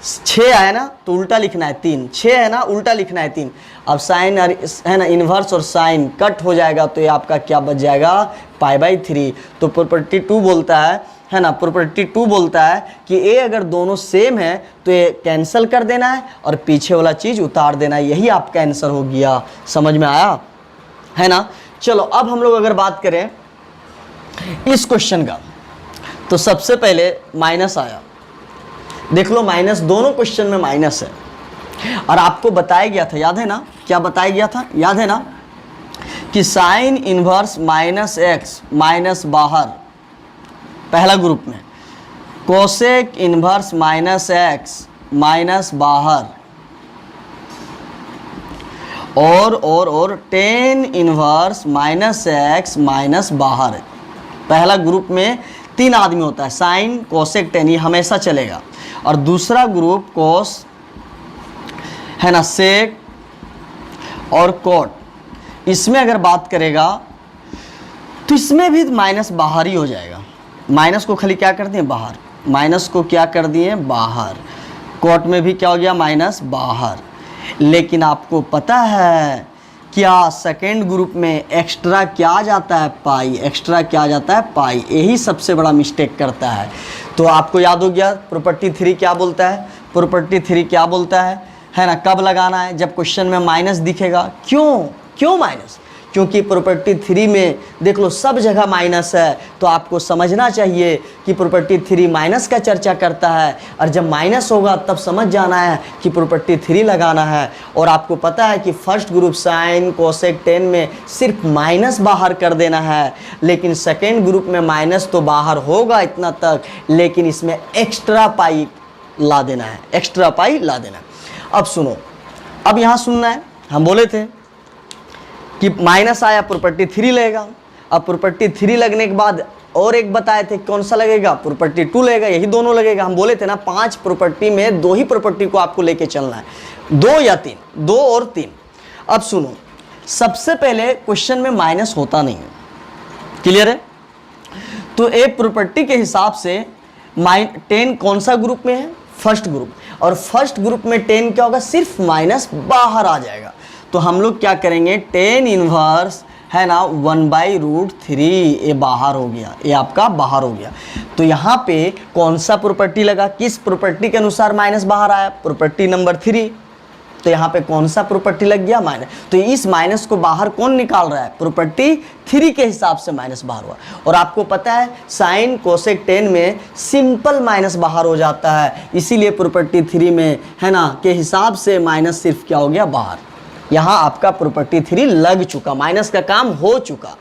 6 है ना तो उल्टा लिखना है 3, 6 है ना उल्टा लिखना है 3। अब साइन है ना इन्वर्स और साइन कट हो जाएगा तो ये आपका क्या बच जाएगा π/3। तो प्रॉपर्टी 2 बोलता है ना, प्रॉपर्टी 2 बोलता है कि ए अगर दोनों सेम है तो ये कैंसिल कर देना है और पीछे वाला चीज़ उतार देना है, यही आपका आंसर हो गया। समझ में आया है ना। चलो अब हम लोग अगर बात करें इस क्वेश्चन का, तो सबसे पहले माइनस आया, देख लो माइनस, दोनों क्वेश्चन में माइनस है। और आपको बताया गया था, याद है ना, क्या बताया गया था, याद है ना, कि साइन इन्वर्स -x माइनस बाहर पहला ग्रुप में, कोसेक इन्वर्स -x माइनस बाहर, और टेन इन्वर्स -x माइनस बाहर। पहला ग्रुप में 3 आदमी होता है, साइन कोसेक टेन, ये हमेशा चलेगा। और दूसरा ग्रुप कोस है ना, सेक और कॉट, इसमें अगर बात करेगा तो इसमें भी माइनस बाहर ही हो जाएगा। माइनस को खाली क्या कर दिए बाहर, माइनस को क्या कर दिए बाहर। कॉट में भी क्या हो गया माइनस बाहर। लेकिन आपको पता है क्या सेकेंड ग्रुप में एक्स्ट्रा क्या आ जाता है पाई, एक्स्ट्रा क्या आ जाता है पाई, यही सबसे बड़ा मिस्टेक करता है। तो आपको याद हो गया प्रॉपर्टी 3 क्या बोलता है, प्रॉपर्टी 3 क्या बोलता है ना, कब लगाना है, जब क्वेश्चन में माइनस दिखेगा। क्यों माइनस, क्योंकि प्रॉपर्टी 3 में देख लो सब जगह माइनस है, तो आपको समझना चाहिए कि प्रॉपर्टी 3 माइनस का चर्चा करता है, और जब माइनस होगा तब समझ जाना है कि प्रॉपर्टी 3 लगाना है। और आपको पता है कि first group sine cosec tan में सिर्फ माइनस बाहर कर देना है, लेकिन सेकेंड ग्रुप में माइनस तो बाहर होगा इतना तक, लेकिन इसमें एक्स्ट्रा पाई ला देना है, एक्स्ट्रा पाई ला देना है। अब सुनो, अब यहाँ सुनना है, हम बोले थे कि माइनस आया प्रॉपर्टी 3 लगेगा। अब प्रॉपर्टी 3 लगने के बाद और एक बताए थे कौन सा लगेगा, प्रॉपर्टी 2 लगेगा, यही दोनों लगेगा। हम बोले थे ना 5 प्रॉपर्टी में 2 ही प्रॉपर्टी को आपको लेके चलना है, 2 या 3, 2 और 3। अब सुनो, सबसे पहले क्वेश्चन में माइनस होता नहीं है, क्लियर है। तो एक प्रॉपर्टी के हिसाब से 10 कौन सा ग्रुप में है, फर्स्ट ग्रुप, और फर्स्ट ग्रुप में 10 क्या होगा, सिर्फ माइनस बाहर आ जाएगा। तो हम लोग क्या करेंगे, 10 इनवर्स है ना 1/√3, ये बाहर हो गया, ये आपका बाहर हो गया। तो यहाँ पे कौन सा प्रॉपर्टी लगा, किस प्रॉपर्टी के अनुसार माइनस बाहर आया, प्रॉपर्टी नंबर 3। तो यहाँ पे कौन सा प्रॉपर्टी लग गया माइनस, तो इस माइनस को बाहर कौन निकाल रहा है, प्रॉपर्टी 3 के हिसाब से माइनस बाहर हुआ। और आपको पता है साइन कोसेक टेन में सिंपल माइनस बाहर हो जाता है, इसीलिए प्रॉपर्टी 3 में है ना के हिसाब से माइनस सिर्फ क्या हो गया बाहर। यहाँ आपका प्रॉपर्टी 3 लग चुका, माइनस का काम हो चुका।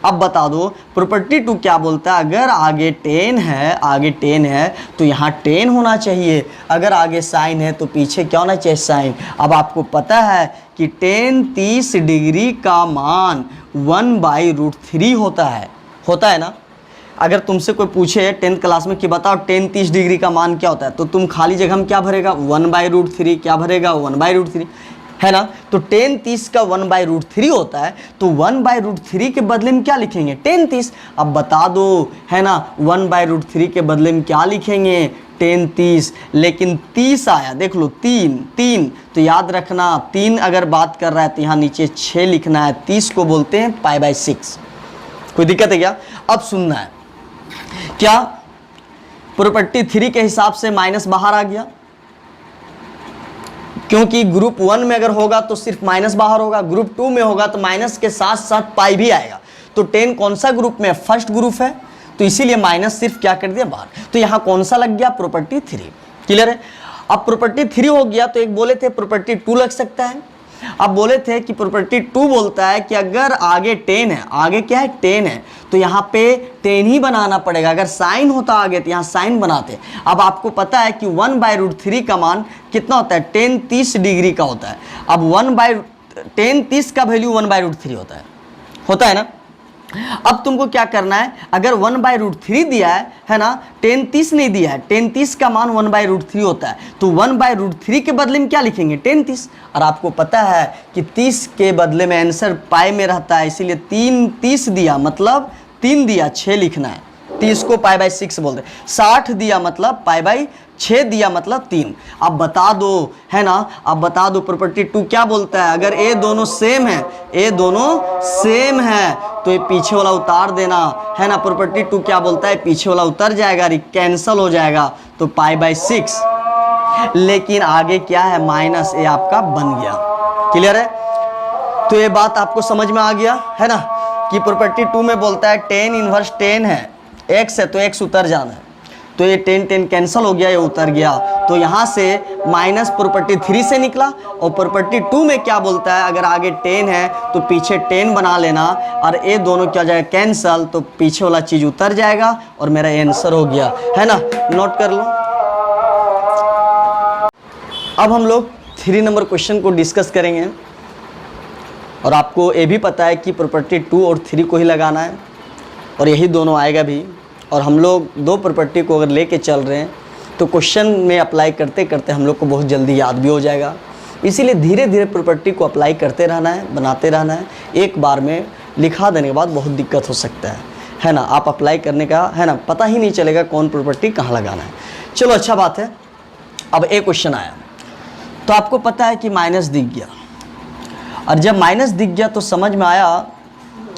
अब बता दो प्रॉपर्टी 2 क्या बोलता है, अगर आगे 10 है, आगे 10 है तो यहाँ 10 होना चाहिए, अगर आगे साइन है तो पीछे क्या होना चाहिए साइन। अब आपको पता है कि 30 डिग्री का मान 1/√3 होता है ना। अगर तुमसे कोई पूछे 10th क्लास में कि बताओ 30 डिग्री का मान क्या होता है, तो तुम खाली जगह में क्या भरेगा 1/√3, क्या भरेगा 1/√3, है ना। तो 30 का 1/√3 होता है, तो 1/√3 के बदले में क्या लिखेंगे 30। अब बता दो है ना 1/√3 के बदले में क्या लिखेंगे 30, लेकिन 30 आया, देख लो 3, तो याद रखना 3 अगर बात कर रहा है तो यहाँ नीचे 6 लिखना है, 30 को बोलते हैं π/6। कोई दिक्कत है क्या। अब सुनना है, क्या प्रॉपर्टी 3 के हिसाब से माइनस बाहर आ गया, क्योंकि ग्रुप 1 में अगर होगा तो सिर्फ माइनस बाहर होगा, ग्रुप 2 में होगा तो माइनस के साथ साथ पाई भी आएगा। तो 10 कौन सा ग्रुप में, फर्स्ट ग्रुप है, तो इसीलिए माइनस सिर्फ क्या कर दिया बाहर। तो यहाँ कौन सा लग गया प्रॉपर्टी 3, क्लियर है। अब प्रॉपर्टी 3 हो गया तो एक बोले थे प्रॉपर्टी 2 लग सकता है। अब बोले थे कि प्रॉपर्टी 2 बोलता है कि अगर आगे 10 है, आगे क्या है 10 है, तो यहाँ पे 10 ही बनाना पड़ेगा, अगर साइन होता आगे तो यहाँ साइन बनाते। अब आपको पता है कि 1/√3 का मान कितना होता है 10 30 डिग्री का होता है। अब 1/10 30 का वैल्यू 1/√3 होता है ना। अब तुमको क्या करना है, अगर 1/√3 दिया है ना, 10 30 नहीं दिया है, 10 30 का मान 1/√3 होता है, तो 1/√3 के बदले में क्या लिखेंगे 10 30। और आपको पता है कि 30 के बदले में आंसर पाई में रहता है, इसीलिए 3 30 दिया मतलब 3 दिया 6 लिखना है, 30 को π/6 बोलते हैं। 60 दिया मतलब π/6 दिया मतलब 3। अब बता दो है ना, अब बता दो प्रॉपर्टी 2 क्या बोलता है, अगर ये दोनों सेम है, ये दोनों सेम है तो ये पीछे वाला उतार देना है ना। प्रॉपर्टी 2 क्या बोलता है, पीछे वाला उतर जाएगा, कैंसल हो जाएगा, तो π/6। लेकिन आगे क्या है माइनस, ये आपका बन गया, क्लियर है। तो ये बात आपको समझ में आ गया है ना, कि प्रॉपर्टी 2 में बोलता है 10 इनवर्स 10 है, x है तो x उतर जाना है, तो ये 10 कैंसल हो गया, ये उतर गया। तो यहाँ से माइनस प्रॉपर्टी 3 से निकला, और प्रॉपर्टी 2 में क्या बोलता है, अगर आगे 10 है तो पीछे 10 बना लेना, और ये दोनों क्या जाएगा कैंसल, तो पीछे वाला चीज़ उतर जाएगा और मेरा आंसर हो गया है ना। नोट कर लो। अब हम लोग 3 नंबर क्वेश्चन को डिस्कस करेंगे, और आपको ये भी पता है कि प्रॉपर्टी 2 और 3 को ही लगाना है, और यही दोनों आएगा भी। और हम लोग दो प्रॉपर्टी को अगर लेके चल रहे हैं तो क्वेश्चन में अप्लाई करते करते हम लोग को बहुत जल्दी याद भी हो जाएगा। इसीलिए धीरे धीरे प्रॉपर्टी को अप्लाई करते रहना है, बनाते रहना है। एक बार में लिखा देने के बाद बहुत दिक्कत हो सकता है ना। आप अप्लाई करने का है ना पता ही नहीं चलेगा कौन प्रॉपर्टी कहाँ लगाना है। चलो अच्छा बात है। अब एक क्वेश्चन आया तो आपको पता है कि माइनस दिख गया, और जब माइनस दिख गया तो समझ में आया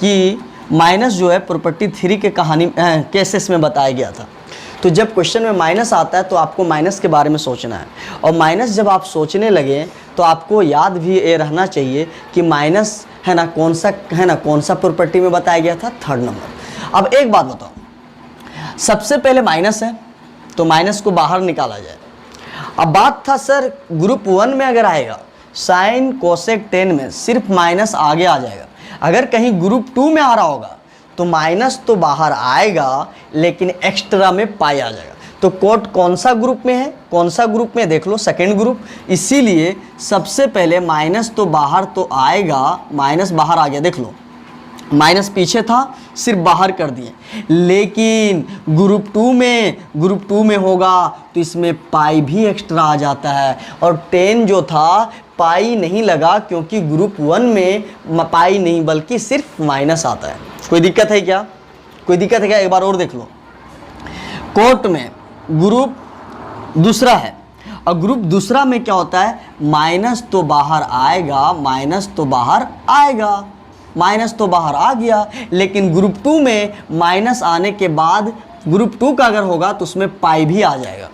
कि माइनस जो है प्रॉपर्टी 3 के कहानी केसेस में बताया गया था। तो जब क्वेश्चन में माइनस आता है तो आपको माइनस के बारे में सोचना है, और माइनस जब आप सोचने लगे तो आपको याद भी ये रहना चाहिए कि माइनस है ना कौन सा प्रॉपर्टी में बताया गया था, 3rd नंबर। अब एक बात बताओ, सबसे पहले माइनस है तो माइनस को बाहर निकाला जाए। अब बात था सर ग्रुप 1 में अगर आएगा साइन कोसेक टेन में सिर्फ माइनस आगे आ जाएगा, अगर कहीं ग्रुप 2 में आ रहा होगा तो माइनस तो बाहर आएगा लेकिन एक्स्ट्रा में पाई आ जाएगा। तो कोट कौन सा ग्रुप में है, कौन सा ग्रुप में, देख लो 2nd ग्रुप। इसीलिए सबसे पहले माइनस तो बाहर तो आएगा, माइनस बाहर आ गया, देख लो माइनस पीछे था सिर्फ बाहर कर दिए। लेकिन ग्रुप 2 में होगा तो इसमें पाई भी एक्स्ट्रा आ जाता है, और 10 जो था पाई नहीं लगा क्योंकि ग्रुप 1 में पाई नहीं बल्कि सिर्फ माइनस आता है। कोई दिक्कत है क्या, कोई दिक्कत है क्या? एक बार और देख लो। कोट में ग्रुप दूसरा है, और ग्रुप दूसरा में क्या होता है, माइनस तो बाहर आएगा, माइनस तो बाहर आएगा, माइनस तो बाहर आ गया। लेकिन ग्रुप 2 में माइनस आने के बाद ग्रुप 2 का अगर होगा तो उसमें पाई भी आ जाएगा।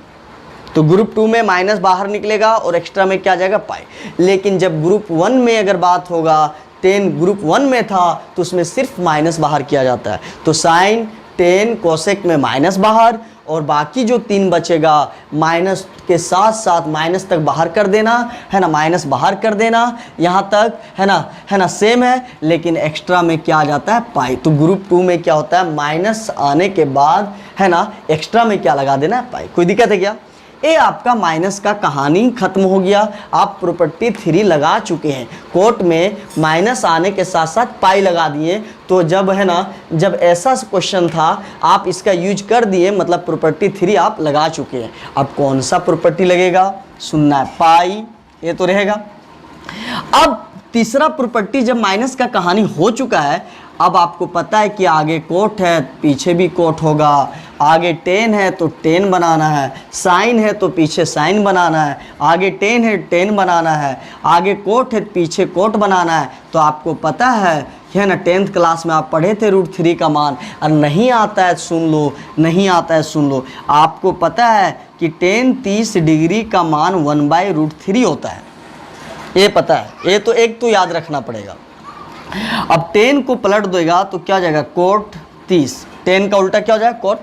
तो ग्रुप 2 में माइनस बाहर निकलेगा और एक्स्ट्रा में क्या आ जाएगा, पाई। लेकिन जब ग्रुप 1 में अगर बात होगा, 10 ग्रुप 1 में था तो उसमें सिर्फ माइनस बाहर किया जाता है। तो साइन 10 कोसेक में माइनस बाहर, और बाकी जो 3 बचेगा माइनस के साथ साथ माइनस तक बाहर कर देना है ना, माइनस बाहर कर देना यहाँ तक है ना सेम है, लेकिन एक्स्ट्रा में क्या आ जाता है, पाई। तो ग्रुप 2 में क्या होता है, माइनस आने के बाद है ना एक्स्ट्रा में क्या लगा देना है, पाई। कोई दिक्कत है क्या? ये आपका माइनस का कहानी खत्म हो गया। आप प्रॉपर्टी 3 लगा चुके हैं, कोर्ट में माइनस आने के साथ साथ पाई लगा दिए। तो जब है ना जब ऐसा क्वेश्चन था आप इसका यूज कर दिए, मतलब प्रॉपर्टी 3 आप लगा चुके हैं। अब कौन सा प्रॉपर्टी लगेगा, सुनना है, पाई, ये तो रहेगा। अब तीसरा प्रॉपर्टी जब माइनस का कहानी हो चुका है, अब आपको पता है कि आगे कोट है पीछे भी कोट होगा, आगे 10 है तो 10 बनाना है, साइन है तो पीछे साइन बनाना है, आगे 10 है 10 बनाना है, आगे कोट है पीछे कोट बनाना है। तो आपको पता है ना 10th क्लास में आप पढ़े थे √3 का मान, और नहीं आता है सुन लो, नहीं आता है सुन लो। आपको पता है कि 10 30 डिग्री का मान 1/√3 होता है, ये पता है, ये तो एक तो याद रखना पड़ेगा। अब 10 को पलट देगा तो क्या हो जाएगा, कोट 30, 10 का उल्टा क्या हो जाएगा, कोट।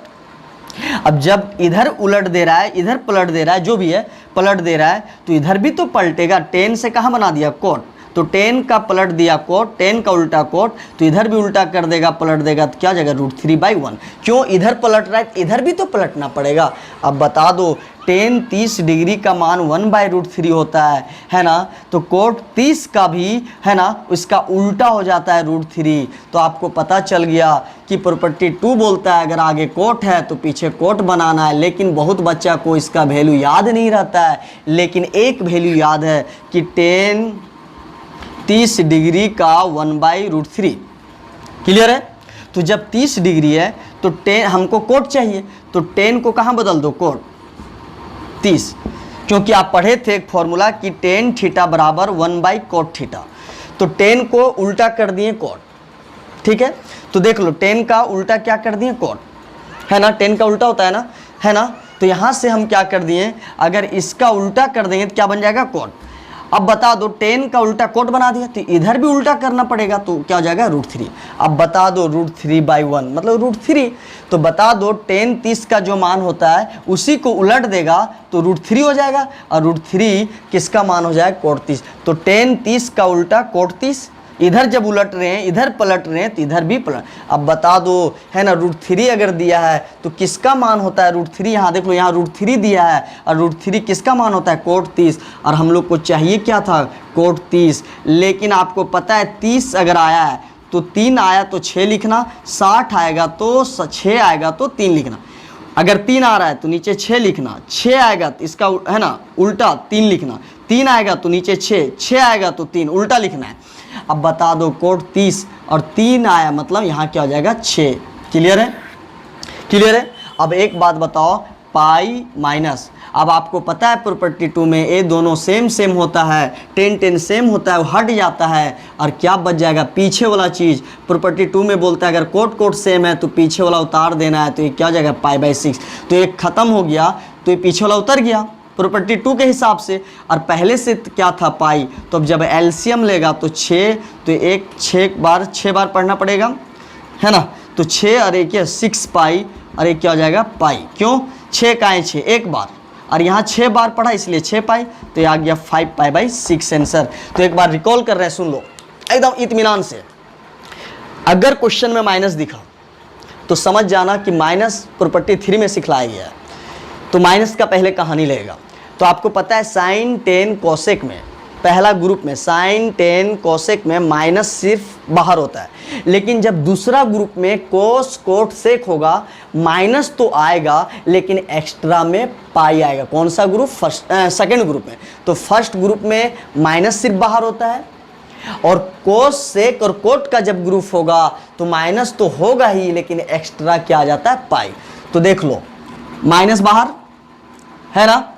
अब जब इधर उलट दे रहा है इधर पलट दे रहा है, जो भी है पलट दे रहा है, तो इधर भी तो पलटेगा। 10 से कहाँ बना दिया, कोट, तो 10 का पलट दिया कोट, 10 का उल्टा कोट, तो इधर भी उल्टा कर देगा, पलट देगा, तो क्या जाएगा, √3/1। क्यों, इधर पलट रहा है इधर भी तो पलटना पड़ेगा। अब बता दो 10 30 डिग्री का मान 1/√3 होता है ना, तो कोट 30 का भी है ना उसका उल्टा हो जाता है √3। तो आपको पता चल गया कि प्रॉपर्टी 2 बोलता है अगर आगे कोट है तो पीछे कोट बनाना है। लेकिन बहुत बच्चा को इसका वैल्यू याद नहीं रहता है, लेकिन एक वैल्यू याद है कि 10 30 डिग्री का 1/√3, क्लियर है। तो जब 30 डिग्री है तो 10 हमको कोट चाहिए, तो 10 को कहाँ बदल दो, कोट 30, क्योंकि आप पढ़े थे एक फॉर्मूला कि tan थीटा बराबर 1/cot थीटा। तो 10 को उल्टा कर दिए कोट, ठीक है। तो देख लो 10 का उल्टा क्या कर दिए, कोट, है ना, 10 का उल्टा होता है ना। तो यहाँ से हम क्या कर दिए, अगर इसका उल्टा कर देंगे तो क्या बन जाएगा, कोट। अब बता दो 10 का उल्टा कोट बना दिया तो इधर भी उल्टा करना पड़ेगा, तो क्या हो जाएगा, √3। अब बता दो √3/1 मतलब √3। तो बता दो 10 30 का जो मान होता है उसी को उलट देगा तो √3 हो जाएगा, और √3 किसका मान हो जाएगा, कोट 30। तो 10 30 का उल्टा कोट 30, इधर जब उलट रहे हैं इधर पलट रहे हैं तो इधर भी पलट। अब बता दो है ना √3 अगर दिया है तो किसका मान होता है, √3। यहाँ देख लो, यहाँ √3 दिया है और √3 किसका मान होता है, कोट 30। और हम लोग को चाहिए क्या था, कोट 30। लेकिन आपको पता है 30 अगर आया है तो 3 आया तो 6 लिखना, 60 आएगा तो 6 आएगा तो 3 लिखना। अगर 3 आ रहा है तो नीचे 6 लिखना, 6 आएगा तो इसका है ना उल्टा 3 लिखना, 3 आएगा तो नीचे 6 आएगा तो 3 उल्टा लिखना है। अब बता दो कोट 30 और 3 आया मतलब यहाँ क्या हो जाएगा 6। क्लियर है? क्लियर है? अब एक बात बताओ, पाई माइनस, अब आपको पता है प्रॉपर्टी 2 में ये दोनों सेम होता है, 10 सेम होता है, वो हट जाता है और क्या बच जाएगा पीछे वाला चीज़। प्रॉपर्टी 2 में बोलता है अगर कोट सेम है तो पीछे वाला उतार देना है, तो ये क्या हो जाएगा π/6। तो ये ख़त्म हो गया तो ये पीछे वाला उतर गया प्रॉपर्टी 2 के हिसाब से, और पहले से क्या था पाई। तो अब जब एलसीएम लेगा तो 6, तो एक 6 बार पढ़ना पड़ेगा है ना, तो 6 और एक 6 पाई और एक क्या हो जाएगा पाई। क्यों? 6 का है 6 एक बार, और यहाँ 6 बार पढ़ा इसलिए 6 पाई, तो ये आ गया 5π/6 आंसर। तो एक बार रिकॉल कर रहे हैं, सुन लो एकदम इत्मीनान से। अगर क्वेश्चन में माइनस दिखा तो समझ जाना कि माइनस प्रॉपर्टी 3 में सिखलाया गया है, तो माइनस का पहले कहानी लगेगा। तो आपको पता है साइन 10 कोसेक में पहला ग्रुप में साइन 10 कोसेक में माइनस सिर्फ बाहर होता है, लेकिन जब दूसरा ग्रुप में कोस कोट सेक होगा माइनस तो आएगा लेकिन एक्स्ट्रा में पाई आएगा। कौन सा ग्रुप? सेकंड ग्रुप में। तो फर्स्ट ग्रुप में माइनस सिर्फ बाहर होता है, और कोस सेक और कोट का जब ग्रुप होगा तो माइनस तो होगा ही लेकिन एक्स्ट्रा क्या आ जाता है पाई। तो देख लो माइनस बाहर है ना,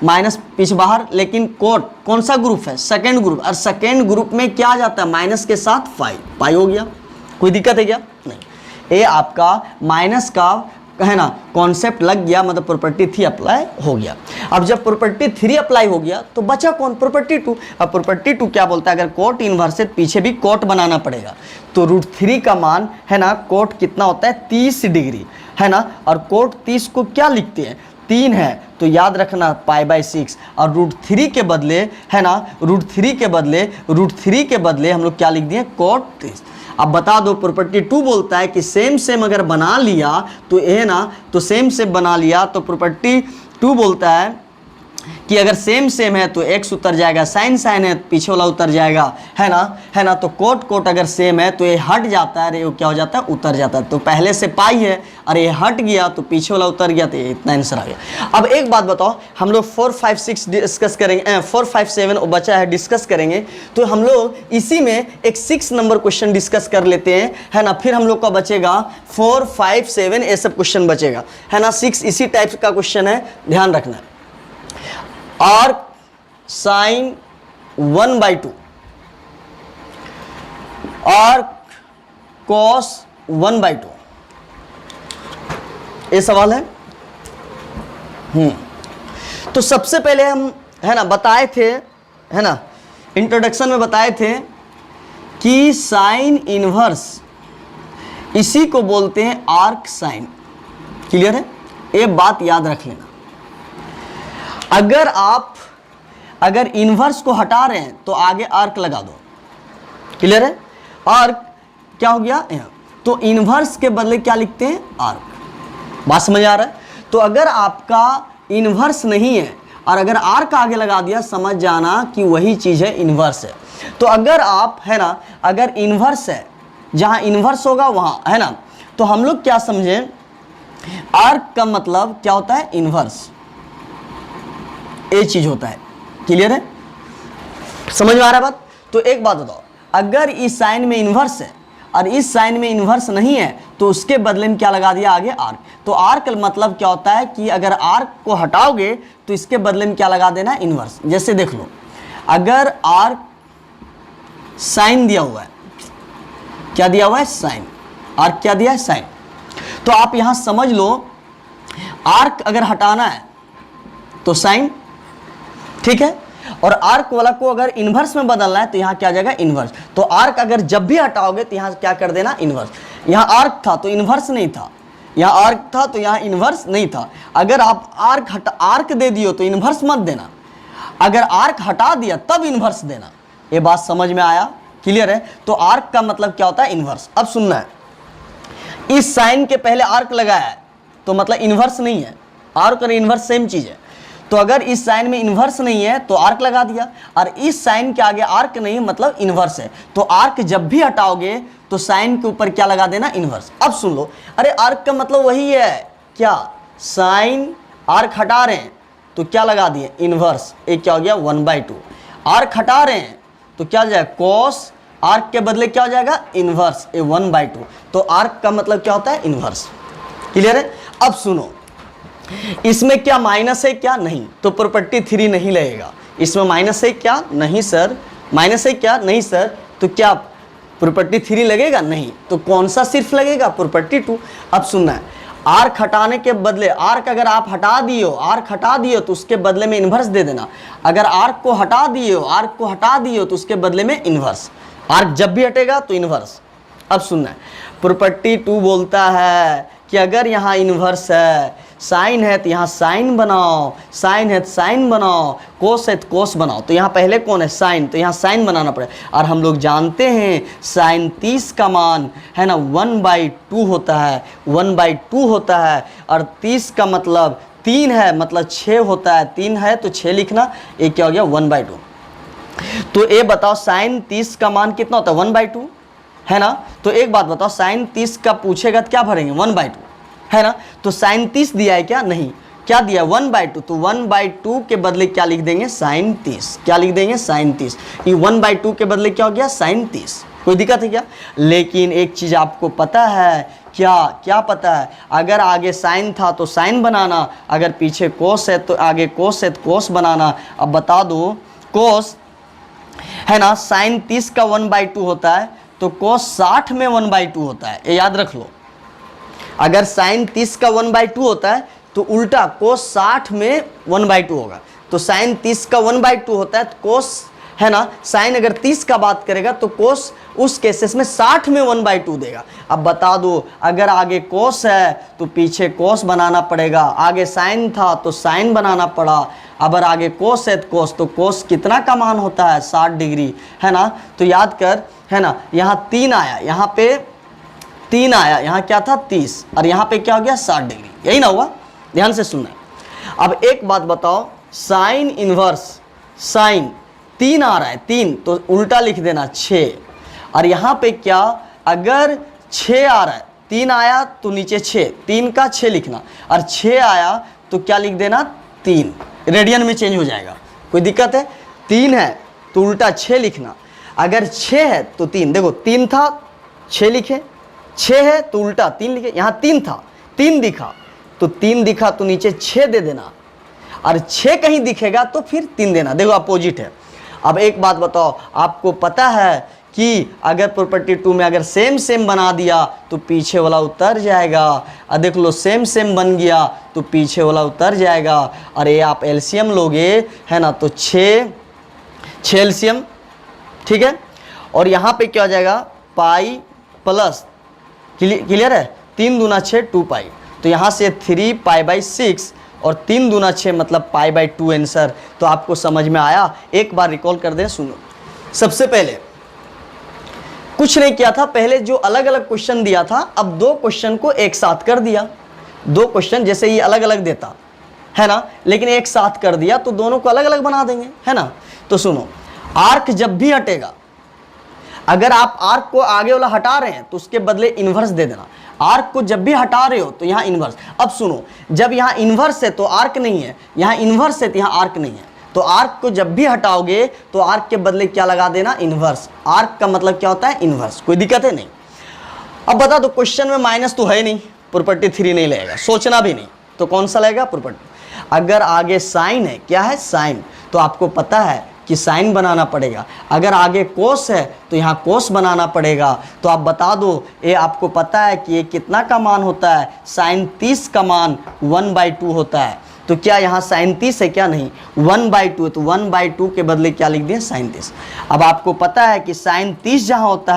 माइनस पीछे बाहर, लेकिन कोट कौन सा ग्रुप है? सेकंड ग्रुप, और सेकंड ग्रुप में क्या आ जाता है माइनस के साथ पाई हो गया। कोई दिक्कत है क्या? नहीं। ये आपका माइनस का है ना कॉन्सेप्ट लग गया, मतलब प्रॉपर्टी 3 अप्लाई हो गया। अब जब प्रॉपर्टी 3 अप्लाई हो गया तो बचा कौन? प्रॉपर्टी 2। अब प्रॉपर्टी 2 क्या बोलता है? अगर कोट इनवर्स है पीछे भी कोट बनाना पड़ेगा, तो √3 का मान है ना कोट कितना होता है 30 डिग्री है ना, और कोट 30 को क्या लिखते हैं 3 है, तो याद रखना π/6, और √3 के बदले है ना √3 के बदले हम लोग क्या लिख दिए कोट 30। अब बता दो प्रॉपर्टी 2 बोलता है कि सेम अगर बना लिया तो ये ना, तो सेम बना लिया तो प्रॉपर्टी 2 बोलता है कि अगर सेम है तो x उतर जाएगा, साइन है तो पीछे वाला उतर जाएगा है ना। तो कोट अगर सेम है तो ये हट जाता है, ये क्या हो जाता है उतर जाता है। तो पहले से पाई है और ये हट गया तो पीछे वाला उतर गया, तो ये इतना आंसर आ गया। अब एक बात बताओ, हम लोग 4, 5, 6 डिस्कस करेंगे, 4, 5, 7 बचा है डिस्कस करेंगे, तो हम लोग इसी में एक 6 नंबर क्वेश्चन डिस्कस कर लेते हैं है ना। फिर हम लोग का बचेगा 4, 5, 7 ये सब क्वेश्चन बचेगा है ना। 6 इसी टाइप का क्वेश्चन है, ध्यान रखना है। आर्क साइन 1/2, आर्क कॉस 1/2, ये सवाल है। तो सबसे पहले हम है ना बताए थे है ना, इंट्रोडक्शन में बताए थे कि साइन इनवर्स इसी को बोलते हैं आर्क साइन। क्लियर है? ये बात याद रख लेना। अगर इनवर्स को हटा रहे हैं तो आगे आर्क लगा दो। क्लियर है? आर्क क्या हो गया यहाँ, तो इनवर्स के बदले क्या लिखते हैं आर्क। बात समझ आ रहा है? तो अगर आपका इनवर्स नहीं है और अगर आर्क आगे लगा दिया, समझ जाना कि वही चीज़ है इनवर्स है। तो अगर आप है ना, अगर इनवर्स है, जहाँ इनवर्स होगा वहाँ है ना, तो हम लोग क्या समझें, आर्क का मतलब क्या होता है इनवर्स, ये चीज होता है। क्लियर है? समझ में आ रहा है बात? तो एक बात बताओ, अगर इस साइन में इनवर्स है और इस साइन में इनवर्स नहीं है तो उसके बदले में क्या लगा दिया आगे आर्क। तो आर्क मतलब क्या होता है कि अगर आर्क को हटाओगे तो इसके बदले में क्या लगा देना इनवर्स। जैसे देख लो, अगर आर्क साइन दिया हुआ है, क्या दिया हुआ है साइन, आर्क क्या दिया है साइन, तो आप यहां समझ लो आर्क अगर हटाना है तो साइन, ठीक है, और आर्क वाला को अगर इनवर्स में बदलना है तो यहाँ क्या आ जाएगा इनवर्स। तो आर्क अगर जब भी हटाओगे तो यहाँ क्या कर देना इनवर्स। यहाँ आर्क था तो इनवर्स नहीं था, यहाँ आर्क था तो यहाँ इनवर्स नहीं था। अगर आप आर्क दे दियो तो इनवर्स मत देना, अगर आर्क हटा दिया तब इनवर्स देना। ये बात समझ में आया? क्लियर है? तो आर्क का मतलब क्या होता है इनवर्स। अब सुनना है, इस साइन के पहले आर्क लगाया है तो मतलब इनवर्स नहीं है, आर्क और इनवर्स सेम चीज है। तो अगर इस साइन में इन्वर्स नहीं है तो आर्क लगा दिया, और इस साइन के आगे आर्क नहीं है मतलब इन्वर्स है, तो आर्क जब भी हटाओगे तो साइन के ऊपर क्या लगा देना, इन्वर्स। अब सुन लो, अरे आर्क का मतलब वही है क्या, साइन, आर्क हटा रहे हैं तो क्या लगा दिए, इन्वर्स, एक क्या हो गया 1/2। आर्क हटा रहे हैं तो क्या हो जाएगा, कॉस, आर्क के बदले क्या हो जाएगा, इन्वर्स, ए 1/2। तो आर्क का मतलब क्या होता है, इन्वर्स। क्लियर है। अब सुनो, इसमें क्या माइनस है क्या, नहीं, तो प्रॉपर्टी 3 नहीं लगेगा। इसमें माइनस है क्या, नहीं सर, माइनस है क्या, नहीं सर, तो क्या प्रॉपर्टी 3 लगेगा, नहीं, तो कौन सा सिर्फ लगेगा, प्रॉपर्टी 2। अब सुनना है, आर्क हटाने के बदले, आर्क अगर आप हटा दिए हो, आर्क हटा दिए हो तो उसके बदले में इन्वर्स दे देना। अगर आर्क को हटा दिए हो, आर्क को हटा दिए हो तो उसके बदले में इन्वर्स, आर्क जब भी हटेगा तो इन्वर्स। अब सुनना है, प्रॉपर्टी 2 बोलता है कि अगर यहाँ इन्वर्स है, साइन है तो यहाँ साइन बनाओ, साइन है तो साइन बनाओ, कोस है तो कोस बनाओ। तो यहाँ पहले कौन है, साइन, तो यहाँ साइन बनाना पड़ेगा। और हम लोग जानते हैं साइन 30 का मान है ना 1/2 होता है, 1/2 होता है, और 30 का मतलब 3 है, मतलब 6 होता है, 3 है तो 6 लिखना, एक क्या हो गया 1/2। तो ये बताओ साइन 30 का मान कितना होता है, 1/2 है ना। तो एक बात बताओ, साइन 30 का पूछेगा तो क्या भरेंगे, 1/2 है ना। तो साइन 30 दिया है क्या, नहीं, क्या दिया 1/2, तो 1/2 के बदले क्या लिख देंगे, साइन 30, क्या लिख देंगे, साइन 30। ये 1/2 के बदले क्या हो गया, साइन 30। कोई दिक्कत है क्या। लेकिन एक चीज आपको पता है क्या, क्या पता है, अगर आगे साइन था तो साइन बनाना, अगर पीछे कोस है तो आगे कोस है तो कोस बनाना। अब बता दो, कोस है ना साइन 30 का 1/2 होता है, तो कोस 60 में 1/2 होता है, ये याद रख लो। अगर साइन 30 का 1/2 होता है तो उल्टा कोस 60 में 1/2 होगा। तो साइन 30 का 1/2 होता है तो कोस है ना, साइन अगर 30 का बात करेगा तो कोस उस केसेस में 60 में 1/2 देगा। अब बता दो, अगर आगे कोस है तो पीछे कोस बनाना पड़ेगा, आगे साइन था तो साइन बनाना पड़ा। अगर आगे कोस है तो कोस कितना का मान होता है, 60 डिग्री है ना। तो याद कर है ना, यहाँ 3 आया, यहाँ पे 3 आया, यहाँ क्या था 30, और यहाँ पे क्या हो गया 60 डिग्री, यही ना हुआ। ध्यान से सुनना। अब एक बात बताओ, साइन इनवर्स, साइन 3 आ रहा है, 3 तो उल्टा लिख देना 6, और यहाँ पे क्या, अगर 6 आ रहा है, 3 आया तो नीचे 6, 3 का 6 लिखना, और 6 आया तो क्या लिख देना 3, रेडियन में चेंज हो जाएगा। कोई दिक्कत है, 3 है तो उल्टा 6 लिखना, अगर 6 है तो 3, देखो 3 था 6 लिखे, 6 है तो उल्टा 3 लिखे, यहाँ 3 था 3 दिखा तो 3 दिखा तो नीचे 6 दे देना, और 6 कहीं दिखेगा तो फिर 3 देना, देखो अपोजिट है। अब एक बात बताओ, आपको पता है कि अगर प्रॉपर्टी 2 में अगर सेम सेम बना दिया तो पीछे वाला उतर जाएगा, और देख लो सेम सेम बन गया तो पीछे वाला उतर जाएगा। और ये आप एलसीएम लोगे है ना, तो 6 एलसीएम, ठीक है। और यहाँ पे क्या हो जाएगा, पाई प्लस, क्लियर है, 3 दूना 6 2 पाई, तो यहाँ से 3 पाई/6 और 3 दूना 6 मतलब पाई/2 आंसर। तो आपको समझ में आया। एक बार रिकॉल कर दें, सुनो। सबसे पहले कुछ नहीं किया था, पहले जो अलग अलग क्वेश्चन दिया था, अब 2 क्वेश्चन को एक साथ कर दिया। 2 क्वेश्चन जैसे ये अलग अलग देता है ना, लेकिन एक साथ कर दिया तो दोनों को अलग अलग बना देंगे, है ना। तो सुनो, आर्क जब भी हटेगा, अगर आप आर्क को आगे वाला हटा रहे हैं तो उसके बदले इन्वर्स दे देना। आर्क को जब भी हटा रहे हो तो यहाँ इन्वर्स। अब सुनो, जब यहाँ इन्वर्स है तो आर्क नहीं है, यहाँ इन्वर्स है तो यहाँ आर्क नहीं है, तो आर्क को जब भी हटाओगे तो आर्क के बदले क्या लगा देना, इन्वर्स। आर्क का मतलब क्या होता है, इन्वर्स। कोई दिक्कत है नहीं। अब बता दो, क्वेश्चन में माइनस तो है नहीं, प्रॉपर्टी 3 नहीं लगेगा, सोचना भी नहीं, तो कौन सा लगेगा, प्रॉपर्टी। अगर आगे साइन है, क्या है साइन, तो आपको पता है कि साइन बनाना पड़ेगा। अगर आगे कोस है तो यहाँ कोस बनाना पड़ेगा। तो आप बता दो, ये आपको पता है कि ये कितना का मान होता है, साइन 30 का मान 1/2 होता है। तो क्या यहाँ साइन 30 है क्या, नहीं, 1/2, तो 1/2 के बदले क्या लिख दिया, साइन 30। अब आपको पता है कि साइन 30 जहाँ होता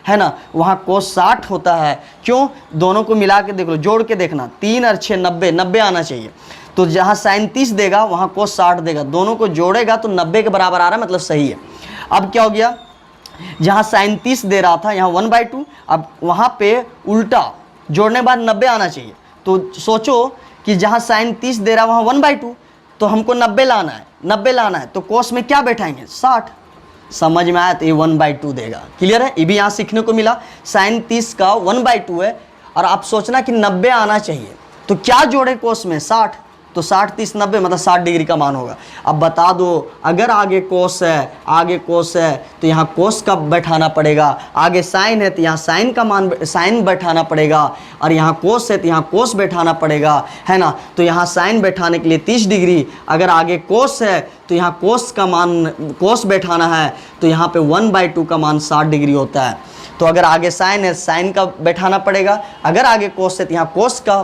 है ना, वहाँ कोस 60 होता है। क्यों, दोनों को मिला के देख लो, जोड़ के देखना, 3 और 6 90 आना चाहिए। तो जहाँ साइन 30 देगा वहाँ कोस 60 देगा, दोनों को जोड़ेगा तो 90 के बराबर आ रहा है, मतलब सही है। अब क्या हो गया, जहाँ साइन 30 दे रहा था यहाँ 1/2, अब वहाँ पे उल्टा जोड़ने के बाद 90 आना चाहिए। तो सोचो कि जहाँ साइन 30 दे रहा है वहाँ 1/2, तो हमको 90 लाना है, 90 लाना है, तो कोस में क्या बैठाएंगे 60। समझ में आया? तो ये 1/2 देगा। क्लियर है? ये भी यहाँ सीखने को मिला। साइन 30 का 1/2 है और आप सोचना कि 90 आना चाहिए, तो क्या जोड़े कोस में 60, तो 60 30 90 मतलब 60 डिग्री का मान होगा। अब बता दो अगर आगे कोस है, आगे कोस है तो यहाँ कोस का बैठाना पड़ेगा, आगे साइन है तो यहाँ साइन का मान साइन बैठाना पड़ेगा, और यहाँ कोस है तो यहाँ कोस बैठाना पड़ेगा, है ना। तो यहाँ साइन बैठाने के लिए 30 डिग्री, अगर आगे कोस है तो यहाँ कोस का मान कोस बैठाना है, तो यहाँ पे 1/2 का मान 60 डिग्री होता है। तो अगर आगे साइन है साइन का बैठाना पड़ेगा, अगर आगे कोस है तो यहाँ कोस का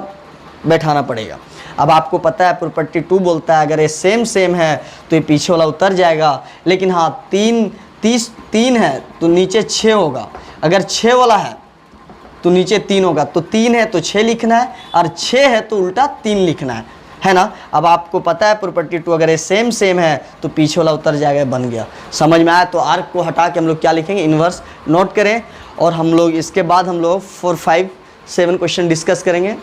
बैठाना पड़ेगा। अब आपको पता है प्रॉपर्टी 2 बोलता है अगर ये सेम सेम है तो ये पीछे वाला उतर जाएगा, लेकिन हाँ 3 है तो नीचे 6 होगा, अगर 6 वाला है तो नीचे 3 होगा, तो 3 है तो 6 लिखना है, और 6 है तो उल्टा 3 लिखना है ना। अब आपको पता है प्रॉपर्टी 2 अगर ये सेम सेम है तो पीछे वाला उतर जाएगा, बन गया। समझ में आया? तो आर्क को हटा के हम लोग क्या लिखेंगे, इन्वर्स नोट करें, और हम लोग इसके बाद हम लोग 4 5 7 क्वेश्चन डिस्कस करेंगे।